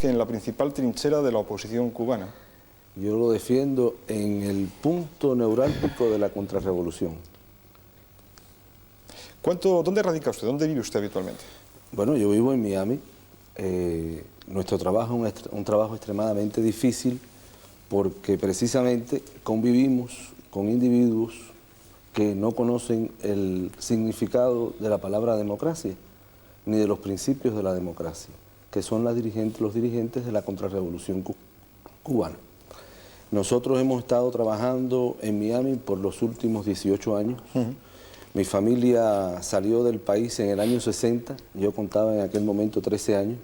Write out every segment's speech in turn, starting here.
que en la principal trinchera de la oposición cubana. Yo lo defiendo en el punto neurálgico de la contrarrevolución. ¿Dónde radica usted? ¿Dónde vive usted habitualmente? Bueno, yo vivo en Miami. Nuestro trabajo es un trabajo extremadamente difícil porque precisamente convivimos con individuos que no conocen el significado de la palabra democracia ni de los principios de la democracia, que son los dirigentes de la contrarrevolución cubana. Nosotros hemos estado trabajando en Miami por los últimos 18 años. Mi familia salió del país en el año 60, yo contaba en aquel momento 13 años.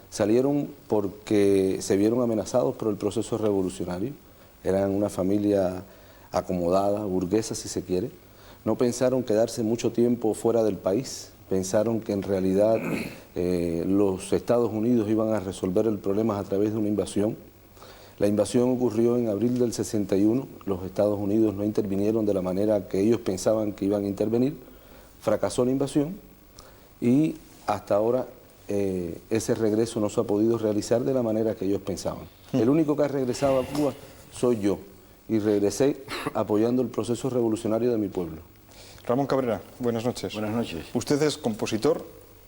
Salieron porque se vieron amenazados por el proceso revolucionario. Eran una familia acomodada, burguesa si se quiere. No pensaron quedarse mucho tiempo fuera del país. Pensaron que en realidad los Estados Unidos iban a resolver el problema a través de una invasión. La invasión ocurrió en abril del 61. Los Estados Unidos no intervinieron de la manera que ellos pensaban que iban a intervenir. Fracasó la invasión y hasta ahora ese regreso no se ha podido realizar de la manera que ellos pensaban. El único que ha regresado a Cuba soy yo y regresé apoyando el proceso revolucionario de mi pueblo. Ramón Cabrera, buenas noches. Buenas noches. Usted es compositor,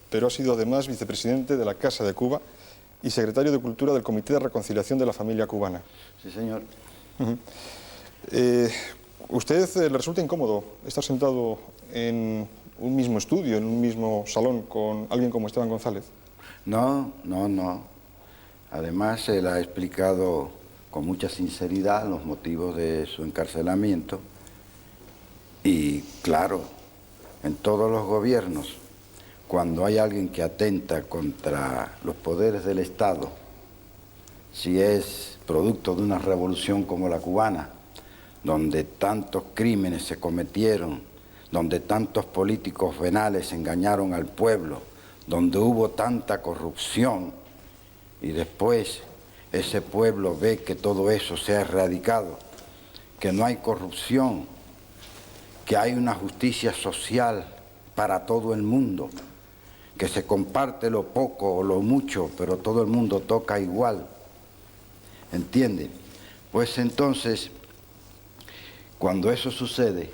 pero ha sido además vicepresidente de la Casa de Cuba y secretario de Cultura del Comité de Reconciliación de la Familia Cubana. Sí, señor. ¿Usted le resulta incómodo estar sentado en un mismo estudio, en un mismo salón con alguien como Esteban González? No. Además, él ha explicado con mucha sinceridad los motivos de su encarcelamiento. Y claro, en todos los gobiernos, cuando hay alguien que atenta contra los poderes del Estado, si es producto de una revolución como la cubana, donde tantos crímenes se cometieron, donde tantos políticos venales engañaron al pueblo, donde hubo tanta corrupción, y después ese pueblo ve que todo eso se ha erradicado, que no hay corrupción, que hay una justicia social para todo el mundo, que se comparte lo poco o lo mucho, pero todo el mundo toca igual. ¿Entiende? Pues entonces, cuando eso sucede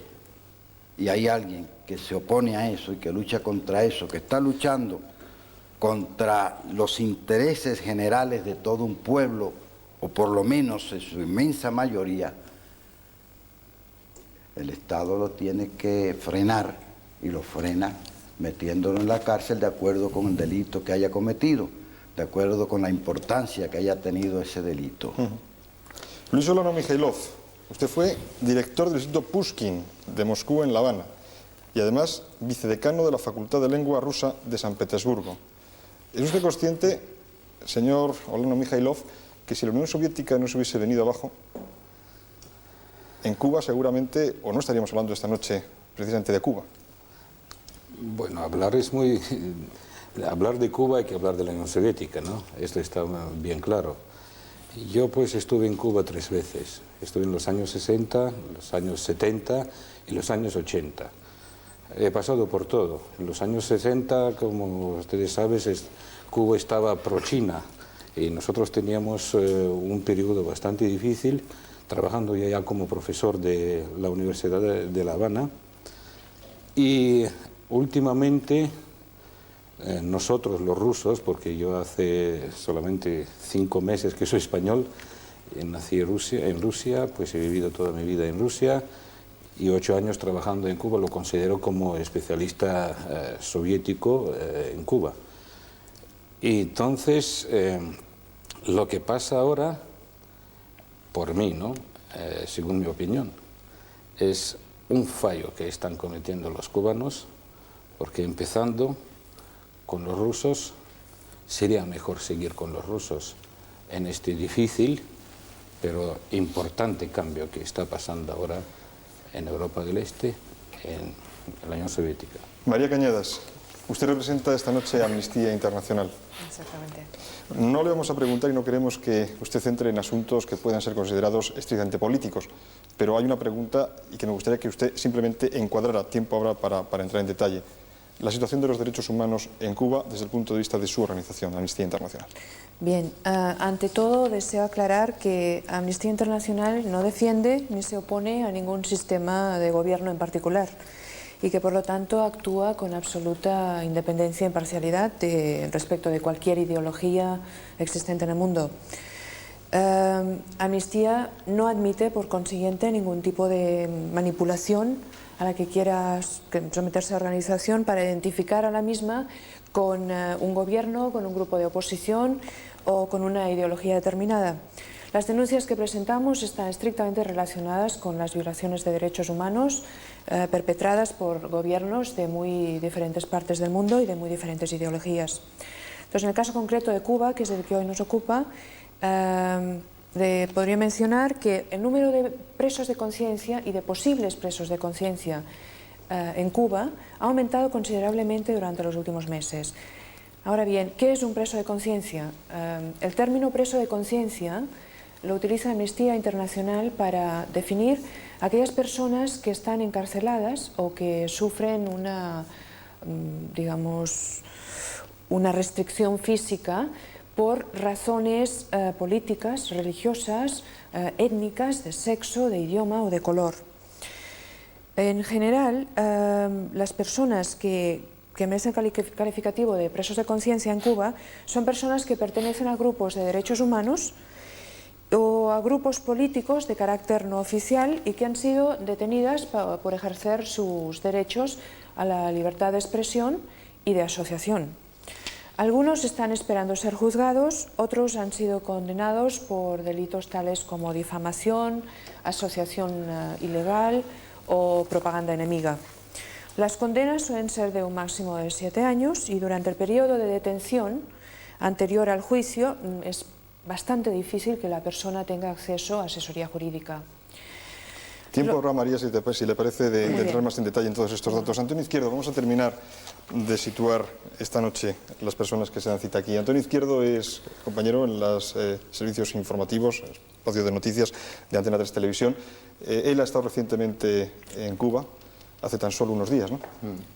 y hay alguien que se opone a eso y que lucha contra eso, que está luchando contra los intereses generales de todo un pueblo, o por lo menos en su inmensa mayoría, el Estado lo tiene que frenar y lo frena metiéndolo en la cárcel de acuerdo con el delito que haya cometido, de acuerdo con la importancia que haya tenido ese delito. Luis Solano Mijailov, usted fue director del Instituto Pushkin de Moscú en La Habana y además vicedecano de la Facultad de Lengua Rusa de San Petersburgo. ¿Es usted consciente, señor Olano Mijailov, que si la Unión Soviética no se hubiese venido abajo, en Cuba seguramente, o no estaríamos hablando esta noche precisamente de Cuba? Bueno, hablar de Cuba hay que hablar de la Unión Soviética, ¿no? Esto está bien claro. Yo pues estuve en Cuba 3 veces. Estuve en los años 60, los años 70 y los años 80. He pasado por todo. En los años 60, como ustedes saben, Cuba estaba pro-China y nosotros teníamos un periodo bastante difícil trabajando ya como profesor de la Universidad de La Habana. Y últimamente nosotros los rusos, porque yo hace solamente 5 meses que soy español, nací en Rusia, pues he vivido toda mi vida en Rusia y 8 años trabajando en Cuba, lo considero como especialista soviético en Cuba. Y entonces lo que pasa ahora, por mí, ¿no? Según mi opinión, es un fallo que están cometiendo los cubanos, porque empezando con los rusos, sería mejor seguir con los rusos en este difícil pero importante cambio que está pasando ahora en Europa del Este, en la Unión Soviética. María Cañadas, usted representa esta noche a Amnistía Internacional. Exactamente. No le vamos a preguntar y no queremos que usted entre en asuntos que puedan ser considerados estrictamente políticos, pero hay una pregunta y que me gustaría que usted simplemente encuadrara, tiempo habrá para entrar en detalle. La situación de los derechos humanos en Cuba desde el punto de vista de su organización, Amnistía Internacional. Bien, ante todo deseo aclarar que Amnistía Internacional no defiende ni se opone a ningún sistema de gobierno en particular y que por lo tanto actúa con absoluta independencia e imparcialidad respecto de cualquier ideología existente en el mundo. Amnistía no admite por consiguiente ningún tipo de manipulación a la que quiera someterse a la organización para identificar a la misma con un gobierno, con un grupo de oposición o con una ideología determinada. Las denuncias que presentamos están estrictamente relacionadas con las violaciones de derechos humanos perpetradas por gobiernos de muy diferentes partes del mundo y de muy diferentes ideologías. Entonces, en el caso concreto de Cuba, que es el que hoy nos ocupa, podría mencionar que el número de presos de conciencia y de posibles presos de conciencia en Cuba ha aumentado considerablemente durante los últimos meses. Ahora bien, ¿qué es un preso de conciencia? El término preso de conciencia lo utiliza Amnistía Internacional para definir aquellas personas que están encarceladas o que sufren digamos, una restricción física por razones políticas, religiosas, étnicas, de sexo, de idioma o de color. En general, las personas que merecen el calificativo de presos de conciencia en Cuba son personas que pertenecen a grupos de derechos humanos o a grupos políticos de carácter no oficial y que han sido detenidas por ejercer sus derechos a la libertad de expresión y de asociación. Algunos están esperando ser juzgados, otros han sido condenados por delitos tales como difamación, asociación ilegal o propaganda enemiga. Las condenas suelen ser de un máximo de 7 años y durante el periodo de detención anterior al juicio es bastante difícil que la persona tenga acceso a asesoría jurídica. Tiempo habrá, María, si le parece, de entrar más en detalle en todos estos datos. Antonio Izquierdo, vamos a terminar de situar esta noche las personas que se dan cita aquí. Antonio Izquierdo es compañero en los servicios informativos, espacio de noticias de Antena 3 Televisión. Él ha estado recientemente en Cuba, hace tan solo unos días, ¿no?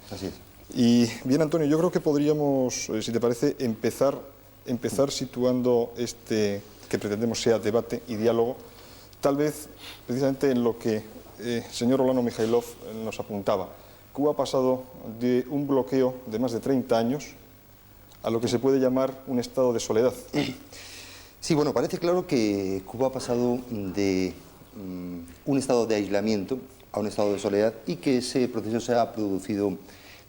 Así es. Y bien, Antonio, yo creo que podríamos, si te parece, empezar situando este que pretendemos sea debate y diálogo, tal vez precisamente en lo que el señor Olano Mikhailov nos apuntaba. Cuba ha pasado de un bloqueo de más de 30 años a lo que se puede llamar un estado de soledad. Sí, bueno, parece claro que Cuba ha pasado de un estado de aislamiento a un estado de soledad y que ese proceso se ha producido,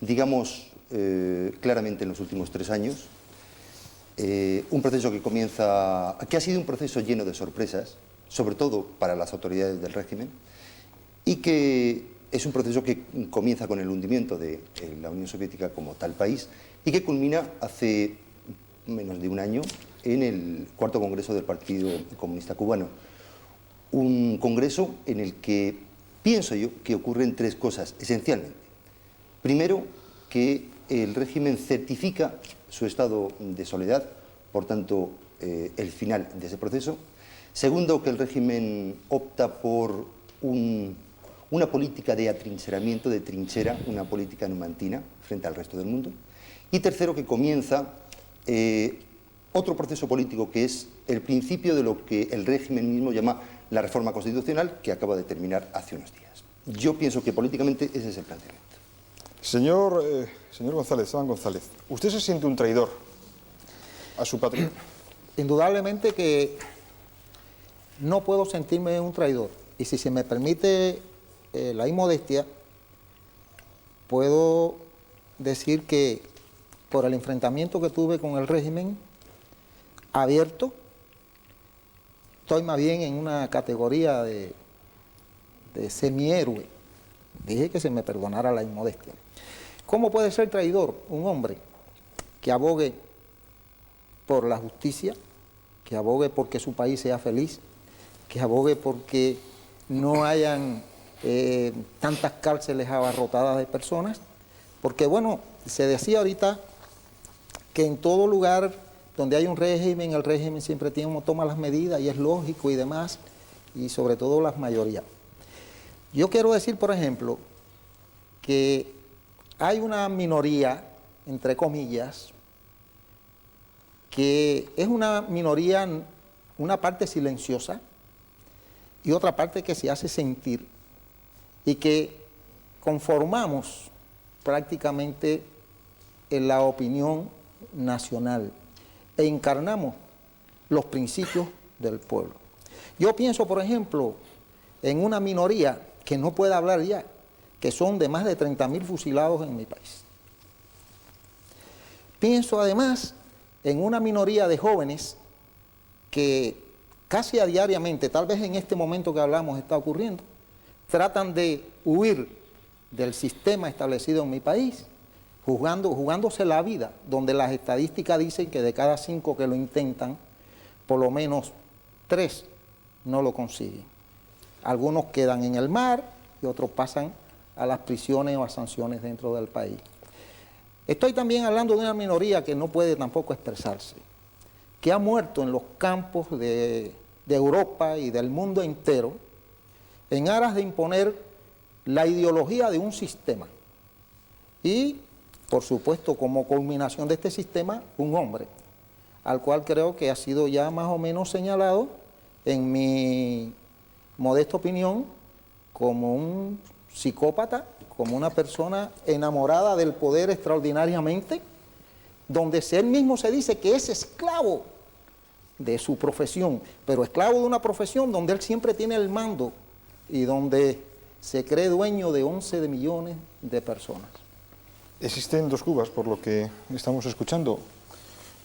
digamos, claramente en los últimos 3 años. Un proceso que ha sido un proceso lleno de sorpresas, sobre todo para las autoridades del régimen, y que es un proceso que comienza con el hundimiento de la Unión Soviética como tal país y que culmina hace menos de un año en el 4º Congreso del Partido Comunista Cubano. Un congreso en el que pienso yo que ocurren 3 cosas esencialmente. Primero, que el régimen certifica su estado de soledad, por tanto, el final de ese proceso. Segundo, que el régimen opta por una política de atrincheramiento, de trinchera, una política numantina frente al resto del mundo. Y tercero, que comienza otro proceso político que es el principio de lo que el régimen mismo llama la reforma constitucional, que acaba de terminar hace unos días. Yo pienso que políticamente ese es el planteamiento. Señor González, Esteban González, ¿usted se siente un traidor a su patria? Indudablemente que no puedo sentirme un traidor. Y si se me permite la inmodestia, puedo decir que por el enfrentamiento que tuve con el régimen abierto, estoy más bien en una categoría de semihéroe. Dije que se me perdonara la inmodestia. ¿Cómo puede ser traidor un hombre que abogue por la justicia, que abogue porque su país sea feliz, que abogue porque no hayan tantas cárceles abarrotadas de personas? Porque, bueno, se decía ahorita que en todo lugar donde hay un régimen, el régimen siempre toma las medidas y es lógico y demás, y sobre todo las mayorías. Yo quiero decir, por ejemplo, que hay una minoría, entre comillas, que es una minoría, una parte silenciosa y otra parte que se hace sentir y que conformamos prácticamente en la opinión nacional e encarnamos los principios del pueblo. Yo pienso, por ejemplo, en una minoría que no puede hablar ya, que son de más de 30.000 fusilados en mi país. Pienso además en una minoría de jóvenes que casi a diariamente, tal vez en este momento que hablamos está ocurriendo, tratan de huir del sistema establecido en mi país, jugándose la vida, donde las estadísticas dicen que de cada 5 que lo intentan, por lo menos 3 no lo consiguen. Algunos quedan en el mar y otros pasan a las prisiones o a sanciones dentro del país. Estoy también hablando de una minoría que no puede tampoco expresarse, que ha muerto en los campos de Europa y del mundo entero en aras de imponer la ideología de un sistema. Y, por supuesto, como culminación de este sistema, un hombre, al cual creo que ha sido ya más o menos señalado, en mi modesta opinión, como un psicópata, como una persona enamorada del poder extraordinariamente, donde él mismo se dice que es esclavo de su profesión, pero esclavo de una profesión donde él siempre tiene el mando y donde se cree dueño de 11 millones de personas. Existen 2 Cubas, por lo que estamos escuchando.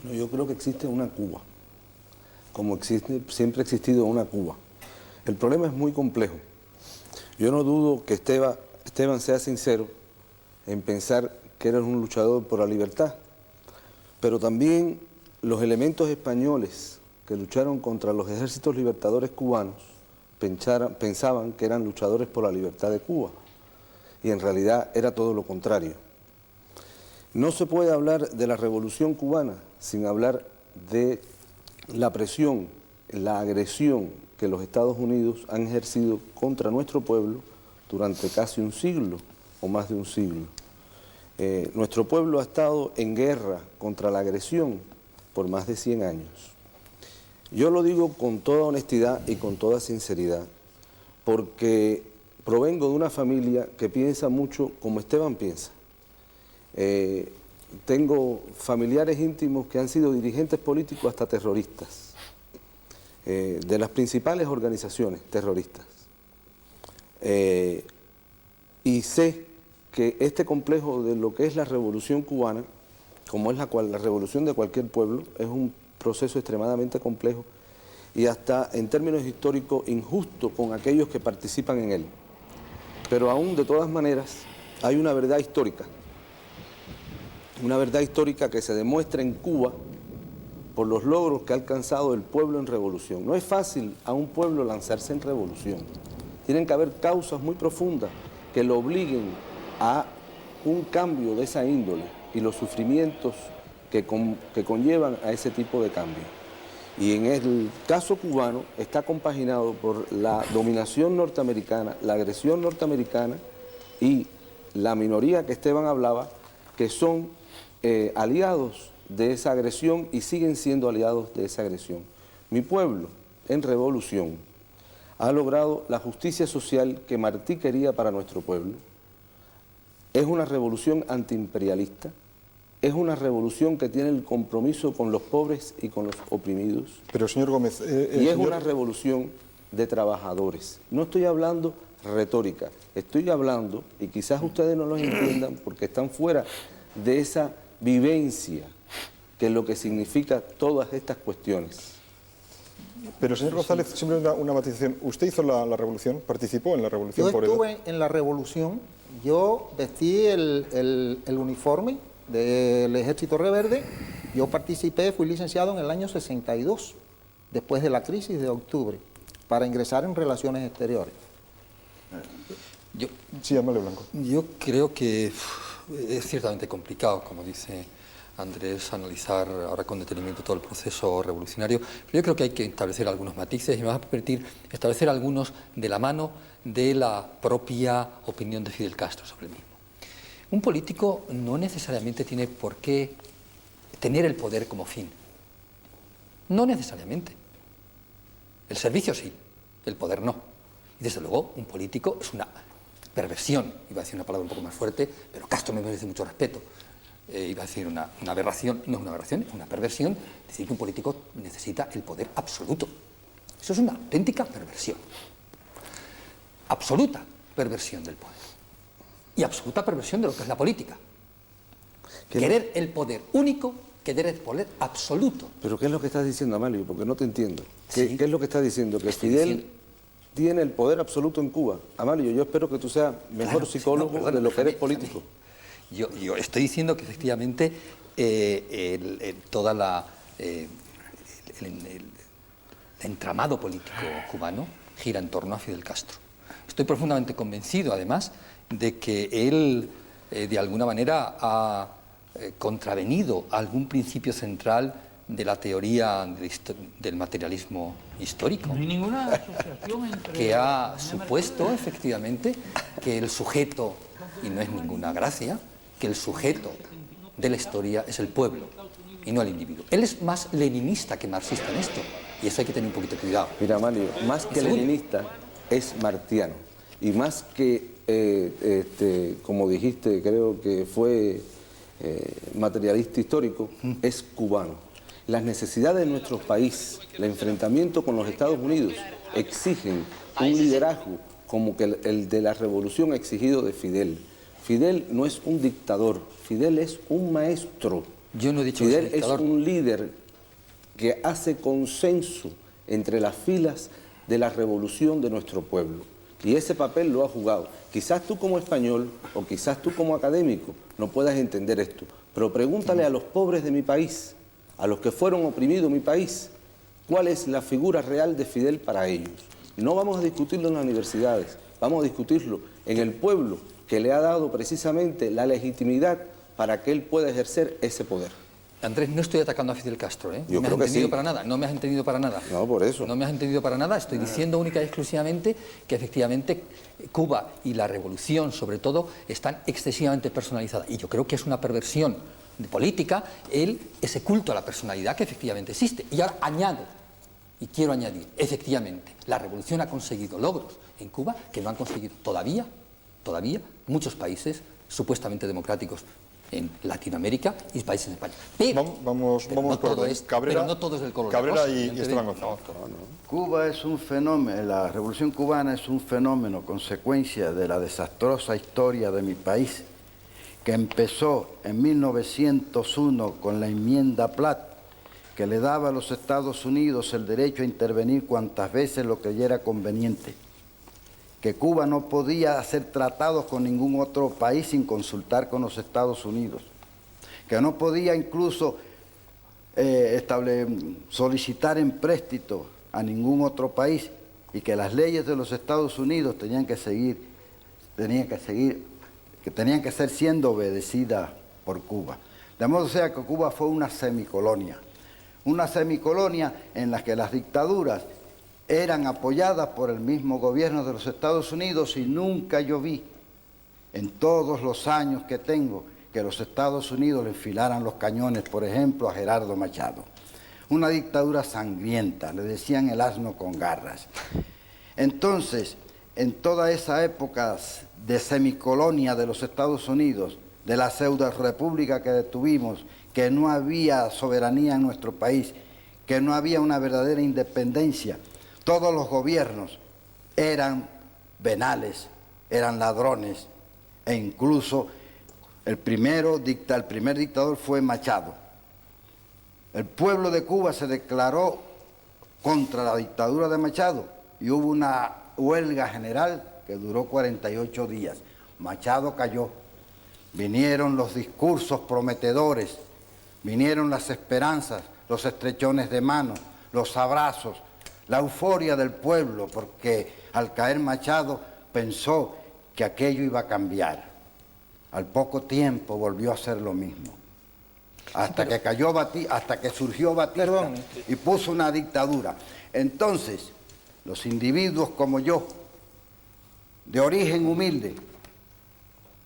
No, yo creo que existe una Cuba, como siempre ha existido una Cuba. El problema es muy complejo. Yo no dudo que Esteban sea sincero en pensar que eres un luchador por la libertad, pero también los elementos españoles que lucharon contra los ejércitos libertadores cubanos pensaban que eran luchadores por la libertad de Cuba, y en realidad era todo lo contrario. No se puede hablar de la Revolución Cubana sin hablar de la presión, la agresión que los Estados Unidos han ejercido contra nuestro pueblo durante casi un siglo o más de un siglo. Nuestro pueblo ha estado en guerra contra la agresión por más de 100 años. Yo lo digo con toda honestidad y con toda sinceridad, porque provengo de una familia que piensa mucho como Esteban piensa. Tengo familiares íntimos que han sido dirigentes políticos hasta terroristas, de las principales organizaciones terroristas. Y sé que este complejo de lo que es la revolución cubana, como es la revolución de cualquier pueblo, es un proceso extremadamente complejo y hasta en términos históricos injusto con aquellos que participan en él. Pero aún de todas maneras hay una verdad histórica que se demuestra en Cuba por los logros que ha alcanzado el pueblo en revolución. No es fácil a un pueblo lanzarse en revolución. Tienen que haber causas muy profundas que lo obliguen a un cambio de esa índole y los sufrimientos que conllevan a ese tipo de cambio. Y en el caso cubano está compaginado por la dominación norteamericana, la agresión norteamericana y la minoría que Esteban hablaba, que son aliados de esa agresión y siguen siendo aliados de esa agresión. Mi pueblo, en revolución, ha logrado la justicia social que Martí quería para nuestro pueblo. Es una revolución antiimperialista, es una revolución que tiene el compromiso con los pobres y con los oprimidos. Pero, señor Gómez... y es una revolución de trabajadores. No estoy hablando retórica, estoy hablando, y quizás ustedes no lo entiendan porque están fuera de esa vivencia, que es lo que significa todas estas cuestiones. Pero, señor González, siempre una matización. ¿Usted hizo la revolución? ¿Participó en la revolución? Yo estuve en la revolución, yo vestí el uniforme del Ejército Reverde, yo participé, fui licenciado en el año 62, después de la crisis de octubre, para ingresar en Relaciones Exteriores. Sí, Amalio Blanco. Yo creo que es ciertamente complicado, como dice Andrés, analizar ahora con detenimiento todo el proceso revolucionario, pero yo creo que hay que establecer algunos matices y me va a permitir establecer algunos de la mano de la propia opinión de Fidel Castro sobre el mismo. Un político no necesariamente tiene por qué tener el poder como fin. No necesariamente. El servicio sí, el poder no. Y desde luego un político es una perversión, iba a decir una palabra un poco más fuerte, pero Castro me merece mucho respeto. Iba a decir una aberración, no es una aberración, es una perversión, decir que un político necesita el poder absoluto. Eso es una auténtica perversión. Absoluta perversión del poder. Y absoluta perversión de lo que es la política. Querer el poder único, querer el poder absoluto. ¿Pero qué es lo que estás diciendo, Amalio? Porque no te entiendo. ¿Qué, Sí. qué es lo que estás diciendo? Que Estoy Fidel diciendo- tiene el poder absoluto en Cuba. Amalio, yo espero que tú seas mejor Claro, psicólogo sí, no, perdona, de lo que eres déjame. político. Yo estoy diciendo que efectivamente toda el entramado político cubano gira en torno a Fidel Castro. Estoy profundamente convencido, además, de que él, de alguna manera, ha contravenido algún principio central de la teoría del materialismo histórico, No hay ninguna asociación entre... que ha supuesto, efectivamente, que el sujeto, y no es ninguna gracia, que el sujeto de la historia es el pueblo y no el individuo. Él es más leninista que marxista en esto, y eso hay que tener un poquito de cuidado. Mira, Amalio, más que Segundo. leninista, es martiano. Y más que, como dijiste, creo que fue materialista histórico, es cubano. Las necesidades de nuestro país, el enfrentamiento con los Estados Unidos, exigen un liderazgo como que el de la revolución exigido de Fidel. Fidel no es un dictador, Fidel es un maestro. Yo no he dicho que sea Fidel es dictador. un líder que hace consenso entre las filas de la revolución de nuestro pueblo. Y ese papel lo ha jugado. Quizás tú como español o quizás tú como académico no puedas entender esto, pero pregúntale a los pobres de mi país, a los que fueron oprimidos en mi país, cuál es la figura real de Fidel para ellos. No vamos a discutirlo en las universidades, vamos a discutirlo en el pueblo que le ha dado precisamente la legitimidad para que él pueda ejercer ese poder. Andrés, no estoy atacando a Fidel Castro, ¿eh? Yo No me has creo que entendido sí. para nada, no me has entendido para nada. No, por eso. No me has entendido para nada, estoy diciendo única y exclusivamente que efectivamente Cuba y la revolución, sobre todo, están excesivamente personalizadas. Y yo creo que es una perversión de política ese culto a la personalidad que efectivamente existe. Y ahora añado, y quiero añadir, efectivamente, la revolución ha conseguido logros en Cuba que no han conseguido todavía muchos países supuestamente democráticos en Latinoamérica y países en España. Pero, Vamos pero no por todo orden. es, pero no todo es del color de Cabrera rosa, y evidentemente. Esteban González. Cuba es un fenómeno, la Revolución Cubana es un fenómeno, consecuencia de la desastrosa historia de mi país, que empezó en 1901 con la enmienda Platt, que le daba a los Estados Unidos el derecho a intervenir cuantas veces lo creyera conveniente, que Cuba no podía hacer tratados con ningún otro país sin consultar con los Estados Unidos, que no podía incluso solicitar empréstito a ningún otro país y que las leyes de los Estados Unidos tenían que ser siendo obedecidas por Cuba. De modo sea que Cuba fue una semicolonia en la que las dictaduras eran apoyadas por el mismo gobierno de los Estados Unidos y nunca yo vi, en todos los años que tengo, que los Estados Unidos le enfilaran los cañones, por ejemplo, a Gerardo Machado. Una dictadura sangrienta, le decían el asno con garras. Entonces, en toda esa época de semicolonia de los Estados Unidos, de la pseudo república que tuvimos, que no había soberanía en nuestro país, que no había una verdadera independencia, todos los gobiernos eran venales, eran ladrones, e incluso el primer dictador fue Machado. El pueblo de Cuba se declaró contra la dictadura de Machado y hubo una huelga general que duró 48 días. Machado cayó. Vinieron los discursos prometedores, vinieron las esperanzas, los estrechones de mano, los abrazos, la euforia del pueblo, porque al caer Machado pensó que aquello iba a cambiar. Al poco tiempo volvió a hacer lo mismo. Hasta que surgió Batista y puso una dictadura. Entonces, los individuos como yo, de origen humilde,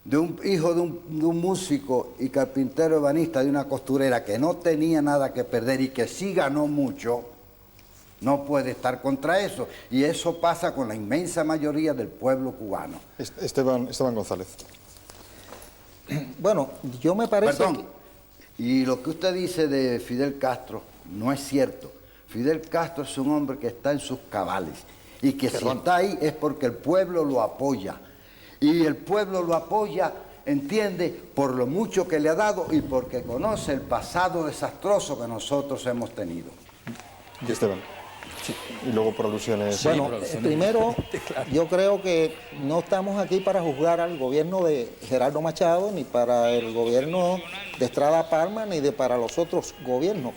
de un hijo de un músico y carpintero ebanista de una costurera que no tenía nada que perder y que sí ganó mucho, no puede estar contra eso. Y eso pasa con la inmensa mayoría del pueblo cubano. Esteban González. Bueno, yo me parece Perdón, y lo que usted dice de Fidel Castro no es cierto. Fidel Castro es un hombre que está en sus cabales y que si está ahí es porque el pueblo lo apoya. Y el pueblo lo apoya, entiende, por lo mucho que le ha dado y porque conoce el pasado desastroso que nosotros hemos tenido. Esteban. Sí. Y luego por alusiones. Bueno, primero, yo creo que no estamos aquí para juzgar al gobierno de Gerardo Machado, ni para el gobierno de Estrada Palma, ni para los otros gobiernos.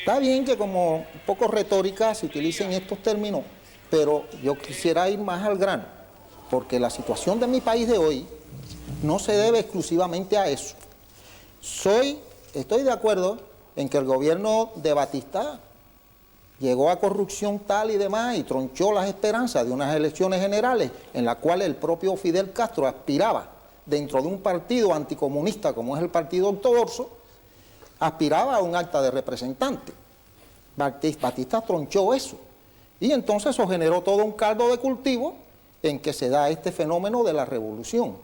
Está bien que como un poco retórica se utilicen estos términos, pero yo quisiera ir más al grano, porque la situación de mi país de hoy no se debe exclusivamente a eso. Estoy de acuerdo en que el gobierno de Batista llegó a corrupción tal y demás y tronchó las esperanzas de unas elecciones generales en las cuales el propio Fidel Castro aspiraba dentro de un partido anticomunista como es el Partido Ortodoxo, aspiraba a un acta de representante. Batista tronchó eso y entonces eso generó todo un caldo de cultivo en que se da este fenómeno de la revolución.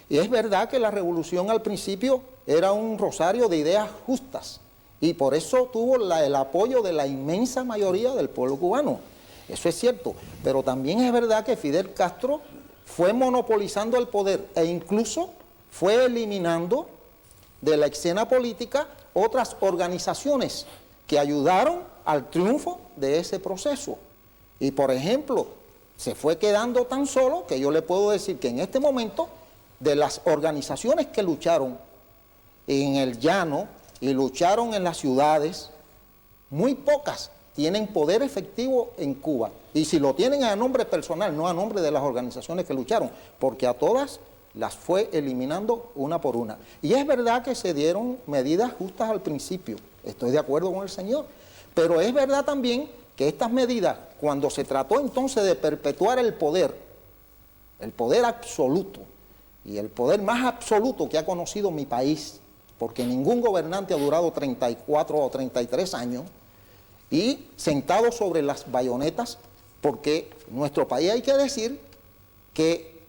Y es verdad que la revolución al principio era un rosario de ideas justas, y por eso tuvo el apoyo de la inmensa mayoría del pueblo cubano. Eso es cierto, pero también es verdad que Fidel Castro fue monopolizando el poder e incluso fue eliminando de la escena política otras organizaciones que ayudaron al triunfo de ese proceso. Y por ejemplo, se fue quedando tan solo que yo le puedo decir que en este momento, de las organizaciones que lucharon en el llano y lucharon en las ciudades, muy pocas tienen poder efectivo en Cuba. Y si lo tienen a nombre personal, no a nombre de las organizaciones que lucharon, porque a todas las fue eliminando una por una. Y es verdad que se dieron medidas justas al principio, estoy de acuerdo con el señor, pero es verdad también que estas medidas, cuando se trató entonces de perpetuar el poder absoluto, y el poder más absoluto que ha conocido mi país, porque ningún gobernante ha durado 34 o 33 años, y sentado sobre las bayonetas, porque nuestro país, hay que decir, que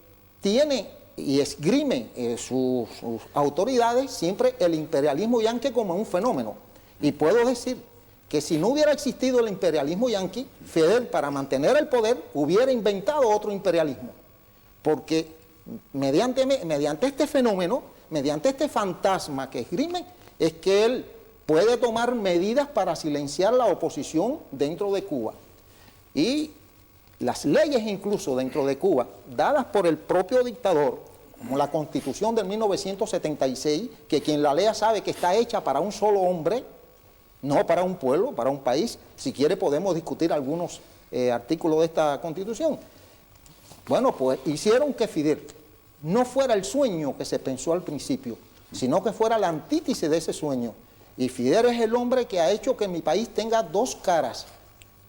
tiene y esgrime sus autoridades siempre el imperialismo yanqui como un fenómeno. Y puedo decir que si no hubiera existido el imperialismo yanqui, Fidel, para mantener el poder, hubiera inventado otro imperialismo. Porque mediante este fenómeno, mediante este fantasma que esgrime, es que él puede tomar medidas para silenciar la oposición dentro de Cuba. Y las leyes incluso dentro de Cuba, dadas por el propio dictador, como la Constitución de 1976, que quien la lea sabe que está hecha para un solo hombre, no para un pueblo, para un país. Si quiere podemos discutir algunos artículos de esta Constitución. Bueno, pues hicieron que Fidel no fuera el sueño que se pensó al principio, sino que fuera la antítesis de ese sueño. Y Fidel es el hombre que ha hecho que mi país tenga dos caras.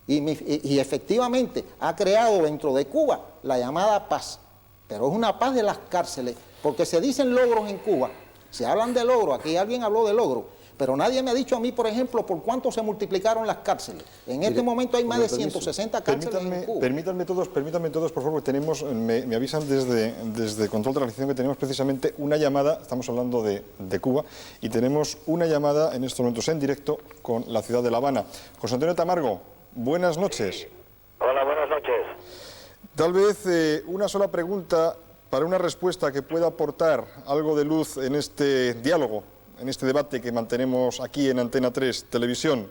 Y efectivamente ha creado dentro de Cuba la llamada paz. Pero es una paz de las cárceles, porque se dicen logros en Cuba, se hablan de logros, aquí alguien habló de logros, pero nadie me ha dicho a mí, por ejemplo, por cuánto se multiplicaron las cárceles. En este momento hay más de 160 cárceles en Cuba. Permítanme todos, por favor, tenemos, me avisan desde Control de Realización que tenemos precisamente una llamada, estamos hablando de Cuba, y tenemos una llamada en estos momentos en directo con la ciudad de La Habana. José Antonio Tamargo, buenas noches. Hola, buenas noches. Tal vez una sola pregunta para una respuesta que pueda aportar algo de luz en este diálogo, en este debate que mantenemos aquí en Antena 3 Televisión.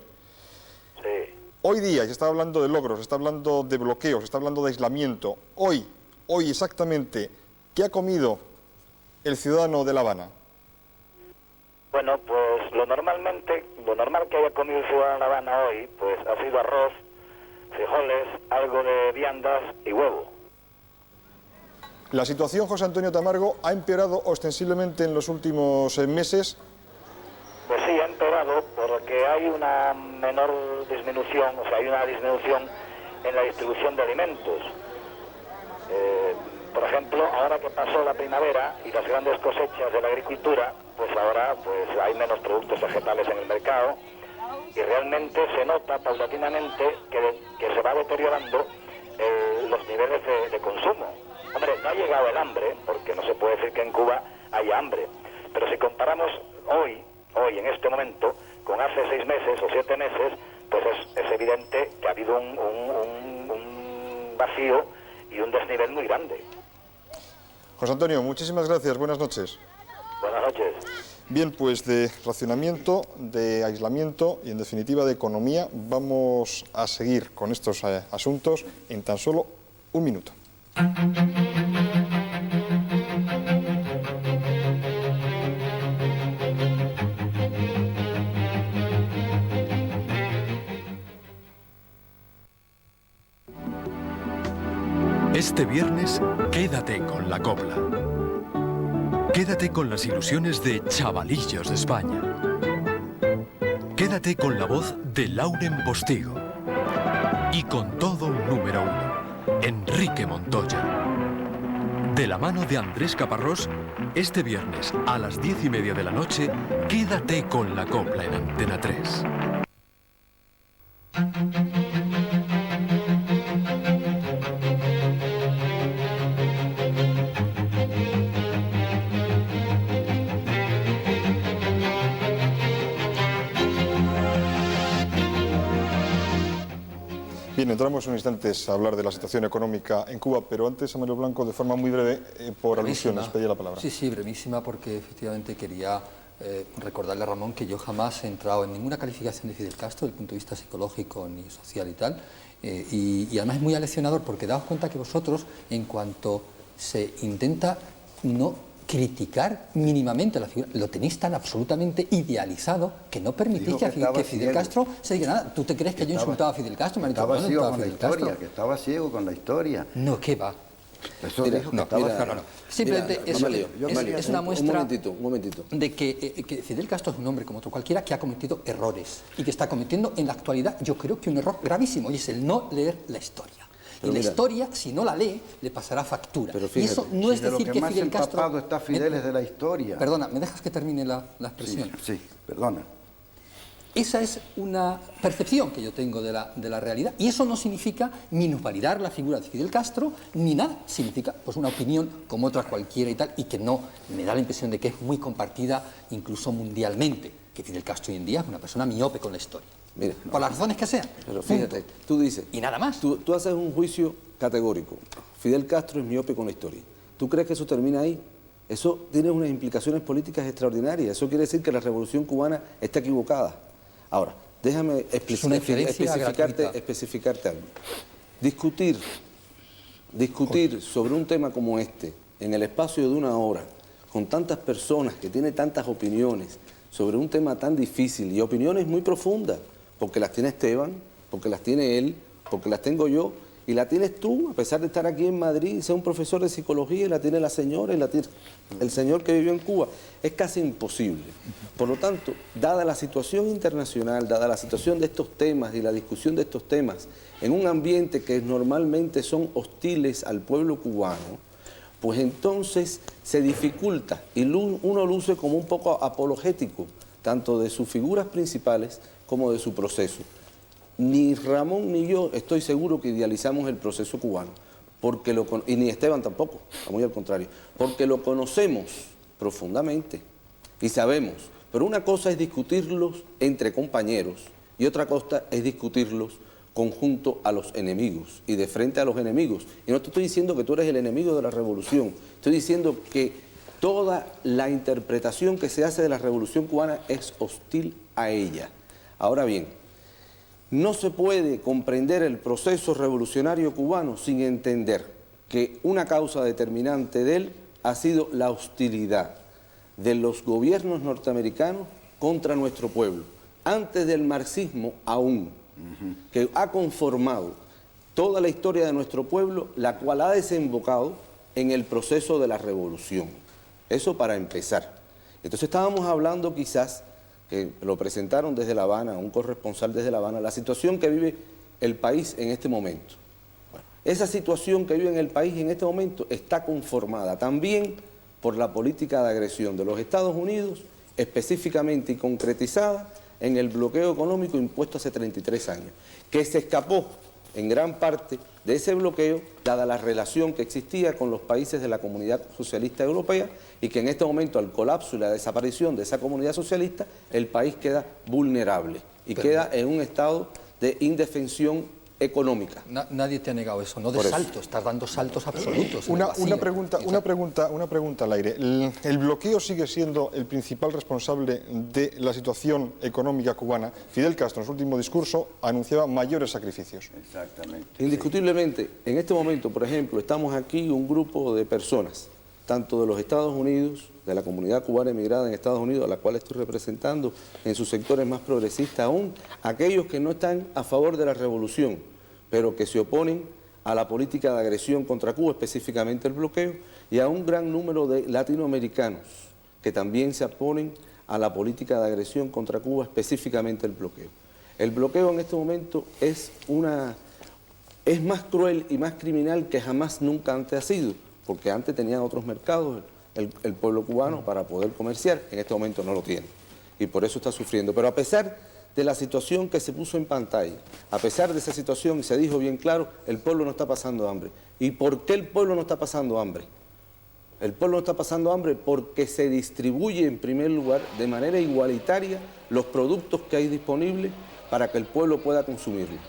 Sí. Hoy día se está hablando de logros, se está hablando de bloqueos, se está hablando de aislamiento. Hoy exactamente, ¿qué ha comido el ciudadano de La Habana? Bueno, pues lo normal que haya comido el ciudadano de La Habana hoy, pues ha sido arroz, frijoles, algo de viandas y huevo. La situación, José Antonio Tamargo, ha empeorado ostensiblemente en los últimos meses. Pues sí, ha empeorado porque hay una menor disminución, o sea, hay una disminución en la distribución de alimentos. por ejemplo, ahora que pasó la primavera y las grandes cosechas de la agricultura, pues ahora pues hay menos productos vegetales en el mercado y realmente se nota paulatinamente que se va deteriorando los niveles de consumo. Hombre, no ha llegado el hambre, porque no se puede decir que en Cuba haya hambre, pero si comparamos hoy en este momento, con hace 6 meses o 7 meses, pues es evidente que ha habido un vacío y un desnivel muy grande. José Antonio, muchísimas gracias, buenas noches. Buenas noches. Bien, pues de racionamiento, de aislamiento y en definitiva de economía vamos a seguir con estos asuntos en tan solo un minuto. Este viernes, quédate con la copla. Quédate con las ilusiones de Chavalillos de España. Quédate con la voz de Lauren Postigo. Y con todo un número 1, Enrique Montoya. De la mano de Andrés Caparrós, este viernes a las 10:30 de la noche, quédate con la copla en Antena 3. Bien, entramos en instantes a hablar de la situación económica en Cuba, pero antes, Mario Blanco, de forma muy breve, por alusiones, pedía la palabra. Sí, sí, brevísima, porque efectivamente quería recordarle a Ramón que yo jamás he entrado en ninguna calificación de Fidel Castro desde el punto de vista psicológico ni social y tal, y además es muy aleccionador porque daos cuenta que vosotros, en cuanto se intenta no criticar mínimamente la figura, lo tenéis tan absolutamente idealizado que no permitís que Fidel Castro se diga nada. ¿Tú te crees que yo insultaba a Fidel Castro? Que estaba ciego con la historia, que estaba ciego con la historia. No, ¿qué va? Eso dijo que estaba... No. Simplemente es una muestra un momentito. de que Fidel Castro es un hombre como otro cualquiera que ha cometido errores y que está cometiendo en la actualidad, yo creo que un error gravísimo, y es el no leer la historia. Pero y la historia, si no la lee, le pasará factura. Pero fíjate, y eso no es decir que Fidel Castro... empapado está Fidel es de la historia. Perdona, ¿me dejas que termine la expresión? Sí, perdona. Esa es una percepción que yo tengo de la realidad, y eso no significa minusvalidar la figura de Fidel Castro ni nada, significa pues una opinión como otra cualquiera y tal, y que no me da la impresión de que es muy compartida incluso mundialmente, que Fidel Castro hoy en día es una persona miope con la historia. Mira, por las razones que sean. Pero fíjate, tú dices... Y nada más. Tú haces un juicio categórico. Fidel Castro es miope con la historia. ¿Tú crees que eso termina ahí? Eso tiene unas implicaciones políticas extraordinarias. Eso quiere decir que la revolución cubana está equivocada. Ahora, déjame especificarte algo. Discutir sobre un tema como este, en el espacio de una hora, con tantas personas que tienen tantas opiniones, sobre un tema tan difícil y opiniones muy profundas, porque las tiene Esteban, porque las tiene él, porque las tengo yo, y la tienes tú, a pesar de estar aquí en Madrid y ser un profesor de psicología, y la tiene la señora, y la tiene el señor que vivió en Cuba. Es casi imposible. Por lo tanto, dada la situación internacional, dada la situación de estos temas y la discusión de estos temas, en un ambiente que normalmente son hostiles al pueblo cubano, pues entonces se dificulta y uno luce como un poco apologético, tanto de sus figuras principales como de su proceso. Ni Ramón ni yo estoy seguro que idealizamos el proceso cubano, y ni Esteban tampoco, muy al contrario, porque lo conocemos profundamente y sabemos, pero una cosa es discutirlos entre compañeros y otra cosa es discutirlos conjunto a los enemigos y de frente a los enemigos. Y no te estoy diciendo que tú eres el enemigo de la revolución, estoy diciendo que toda la interpretación que se hace de la revolución cubana es hostil a ella. Ahora bien, no se puede comprender el proceso revolucionario cubano sin entender que una causa determinante de él ha sido la hostilidad de los gobiernos norteamericanos contra nuestro pueblo, antes del marxismo aún, que ha conformado toda la historia de nuestro pueblo, la cual ha desembocado en el proceso de la revolución. Eso para empezar. Entonces estábamos hablando quizás, que lo presentaron desde La Habana, un corresponsal desde La Habana, la situación que vive el país en este momento. Bueno, Esa situación que vive en el país en este momento está conformada también por la política de agresión de los Estados Unidos, específicamente y concretizada en el bloqueo económico impuesto hace 33 años, que se escapó en gran parte de ese bloqueo, dada la relación que existía con los países de la Comunidad Socialista Europea, y que en este momento, al colapso y la desaparición de esa comunidad socialista, el país queda vulnerable y queda en un estado de indefensión económica. Nadie te ha negado eso, no de Por eso. saltos, estás dando saltos absolutos. Una en el vacío. pregunta al aire. ¿El bloqueo sigue siendo el principal responsable de la situación económica cubana? Fidel Castro, en su último discurso, anunciaba mayores sacrificios. Exactamente. Indiscutiblemente, en este momento, por ejemplo, estamos aquí un grupo de personas, tanto de los Estados Unidos, de la comunidad cubana emigrada en Estados Unidos, a la cual estoy representando en sus sectores más progresistas, aún aquellos que no están a favor de la revolución, pero que se oponen a la política de agresión contra Cuba, específicamente el bloqueo, y a un gran número de latinoamericanos que también se oponen a la política de agresión contra Cuba, específicamente el bloqueo. El bloqueo en este momento es más cruel y más criminal que jamás nunca antes ha sido, porque antes tenían otros mercados el pueblo cubano para poder comerciar, en este momento no lo tiene, y por eso está sufriendo. Pero a pesar de la situación que se puso en pantalla, a pesar de esa situación, y se dijo bien claro, el pueblo no está pasando hambre. ¿Y por qué el pueblo no está pasando hambre? El pueblo no está pasando hambre porque se distribuye en primer lugar de manera igualitaria los productos que hay disponibles para que el pueblo pueda consumirlos,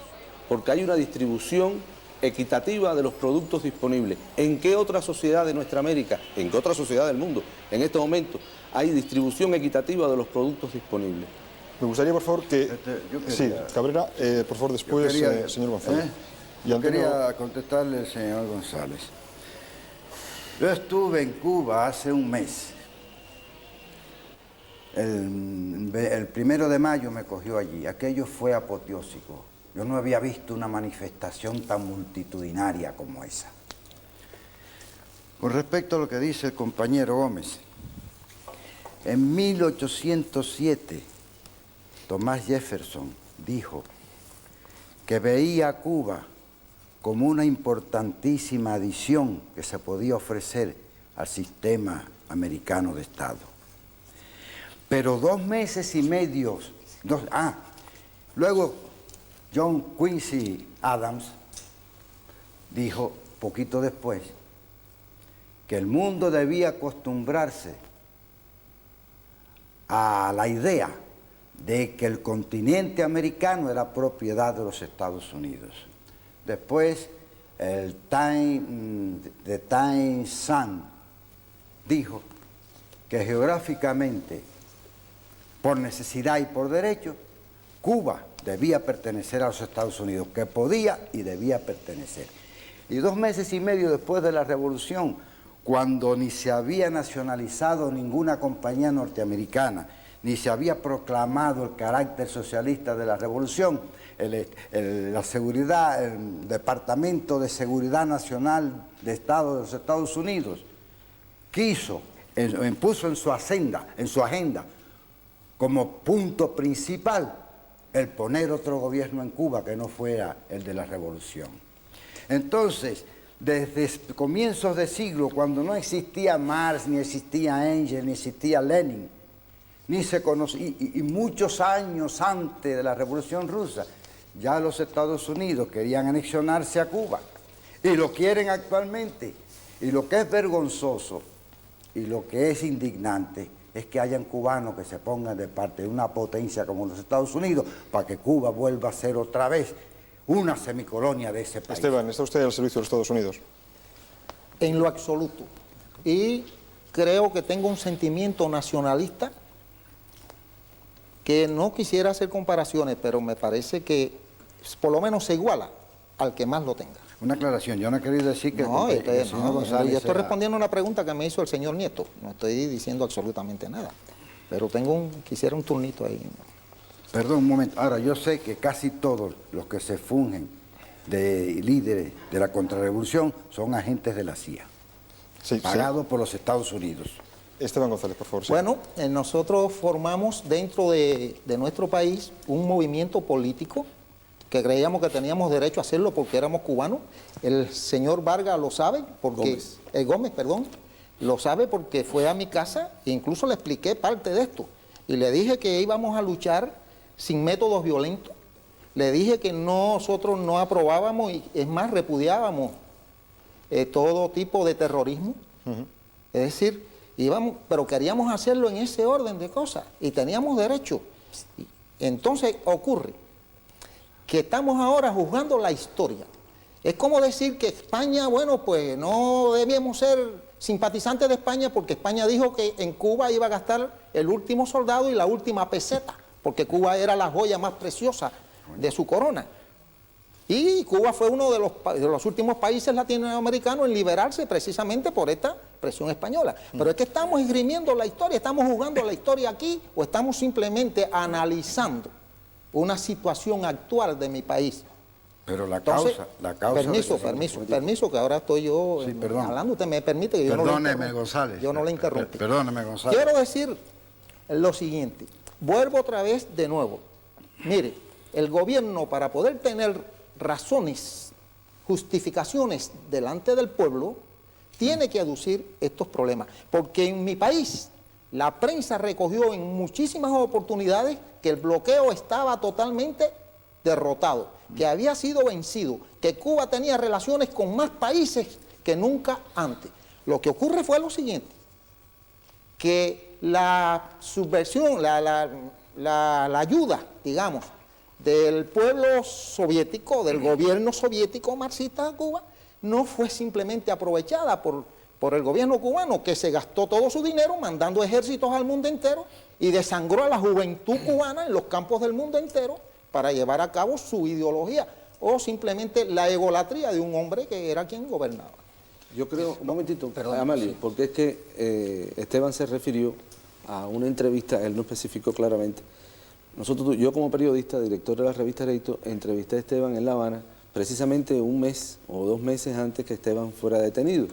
porque hay una distribución equitativa de los productos disponibles. ¿En qué otra sociedad de nuestra América, en qué otra sociedad del mundo, en este momento, hay distribución equitativa de los productos disponibles? Me gustaría, por favor, que... Sí, Cabrera, por favor, después, señor González. Yo quería contestarle al señor González. Yo estuve en Cuba hace un mes. El 1 de mayo me cogió allí. Aquello fue apoteósico. Yo no había visto una manifestación tan multitudinaria como esa. Con respecto a lo que dice el compañero Gómez, en 1807, Thomas Jefferson dijo que veía a Cuba como una importantísima adición que se podía ofrecer al sistema americano de Estado. Pero 2 meses y medio, luego John Quincy Adams dijo, poquito después, que el mundo debía acostumbrarse a la idea de que el continente americano era propiedad de los Estados Unidos. Después, The Times Sun dijo que geográficamente, por necesidad y por derecho, Cuba debía pertenecer a los Estados Unidos, que podía y debía pertenecer. Y 2 meses y medio después de la Revolución, cuando ni se había nacionalizado ninguna compañía norteamericana, ni se había proclamado el carácter socialista de la Revolución, el Departamento de Seguridad Nacional de Estado de los Estados Unidos puso en su agenda como punto principal el poner otro gobierno en Cuba que no fuera el de la Revolución. Entonces, desde comienzos de siglo, cuando no existía Marx, ni existía Engels, ni existía Lenin, ni se conocía, y muchos años antes de la Revolución Rusa, ya los Estados Unidos querían anexionarse a Cuba, y lo quieren actualmente. Y lo que es vergonzoso, y lo que es indignante, es que hayan cubanos que se pongan de parte de una potencia como los Estados Unidos para que Cuba vuelva a ser otra vez una semicolonia de ese país. Esteban, ¿está usted al servicio de los Estados Unidos? En lo absoluto. Y creo que tengo un sentimiento nacionalista que no quisiera hacer comparaciones, pero me parece que por lo menos se iguala al que más lo tenga. Una aclaración, yo no he querido decir que... No, el señor González yo estoy era... respondiendo a una pregunta que me hizo el señor Nieto. No estoy diciendo absolutamente nada. Pero quisiera un turnito ahí. Perdón, un momento. Ahora, yo sé que casi todos los que se fungen de líderes de la contrarrevolución son agentes de la CIA, pagados por los Estados Unidos. Esteban González, por favor. Sí. Bueno, nosotros formamos dentro de nuestro país un movimiento político que creíamos que teníamos derecho a hacerlo porque éramos cubanos. El señor Vargas lo sabe, porque Gómez, perdón, lo sabe porque fue a mi casa e incluso le expliqué parte de esto. Y le dije que íbamos a luchar sin métodos violentos. Le dije que nosotros no aprobábamos y es más, repudiábamos todo tipo de terrorismo. Es decir, íbamos, pero queríamos hacerlo en ese orden de cosas y teníamos derecho. Entonces ocurre que estamos ahora juzgando la historia. Es como decir que España, bueno, pues no debíamos ser simpatizantes de España porque España dijo que en Cuba iba a gastar el último soldado y la última peseta, porque Cuba era la joya más preciosa de su corona. Y Cuba fue uno de los últimos países latinoamericanos en liberarse precisamente por esta presión española. Pero es que estamos esgrimiendo la historia, estamos jugando la historia aquí o estamos simplemente analizando una situación actual de mi país. Pero la Entonces, causa... Permiso, que ahora estoy yo hablando, usted me permite que yo Perdóneme, González. Yo no le interrumpí. Perdóneme, González. Quiero decir lo siguiente, vuelvo otra vez de nuevo. Mire, el gobierno para poder tener razones, justificaciones delante del pueblo, tiene que aducir estos problemas. Porque en mi país, la prensa recogió en muchísimas oportunidades que el bloqueo estaba totalmente derrotado, que había sido vencido, que Cuba tenía relaciones con más países que nunca antes. Lo que ocurre fue lo siguiente, que la subversión, la ayuda, digamos, del pueblo soviético, del gobierno soviético marxista de Cuba, no fue simplemente aprovechada por el gobierno cubano, que se gastó todo su dinero mandando ejércitos al mundo entero y desangró a la juventud cubana en los campos del mundo entero para llevar a cabo su ideología, o simplemente la egolatría de un hombre que era quien gobernaba. Yo creo, un momentito, Amalio, porque es que Esteban se refirió a una entrevista, él no especificó claramente. Yo como periodista, director de la revista Rédito, entrevisté a Esteban en La Habana precisamente un mes o 2 meses antes que Esteban fuera detenido.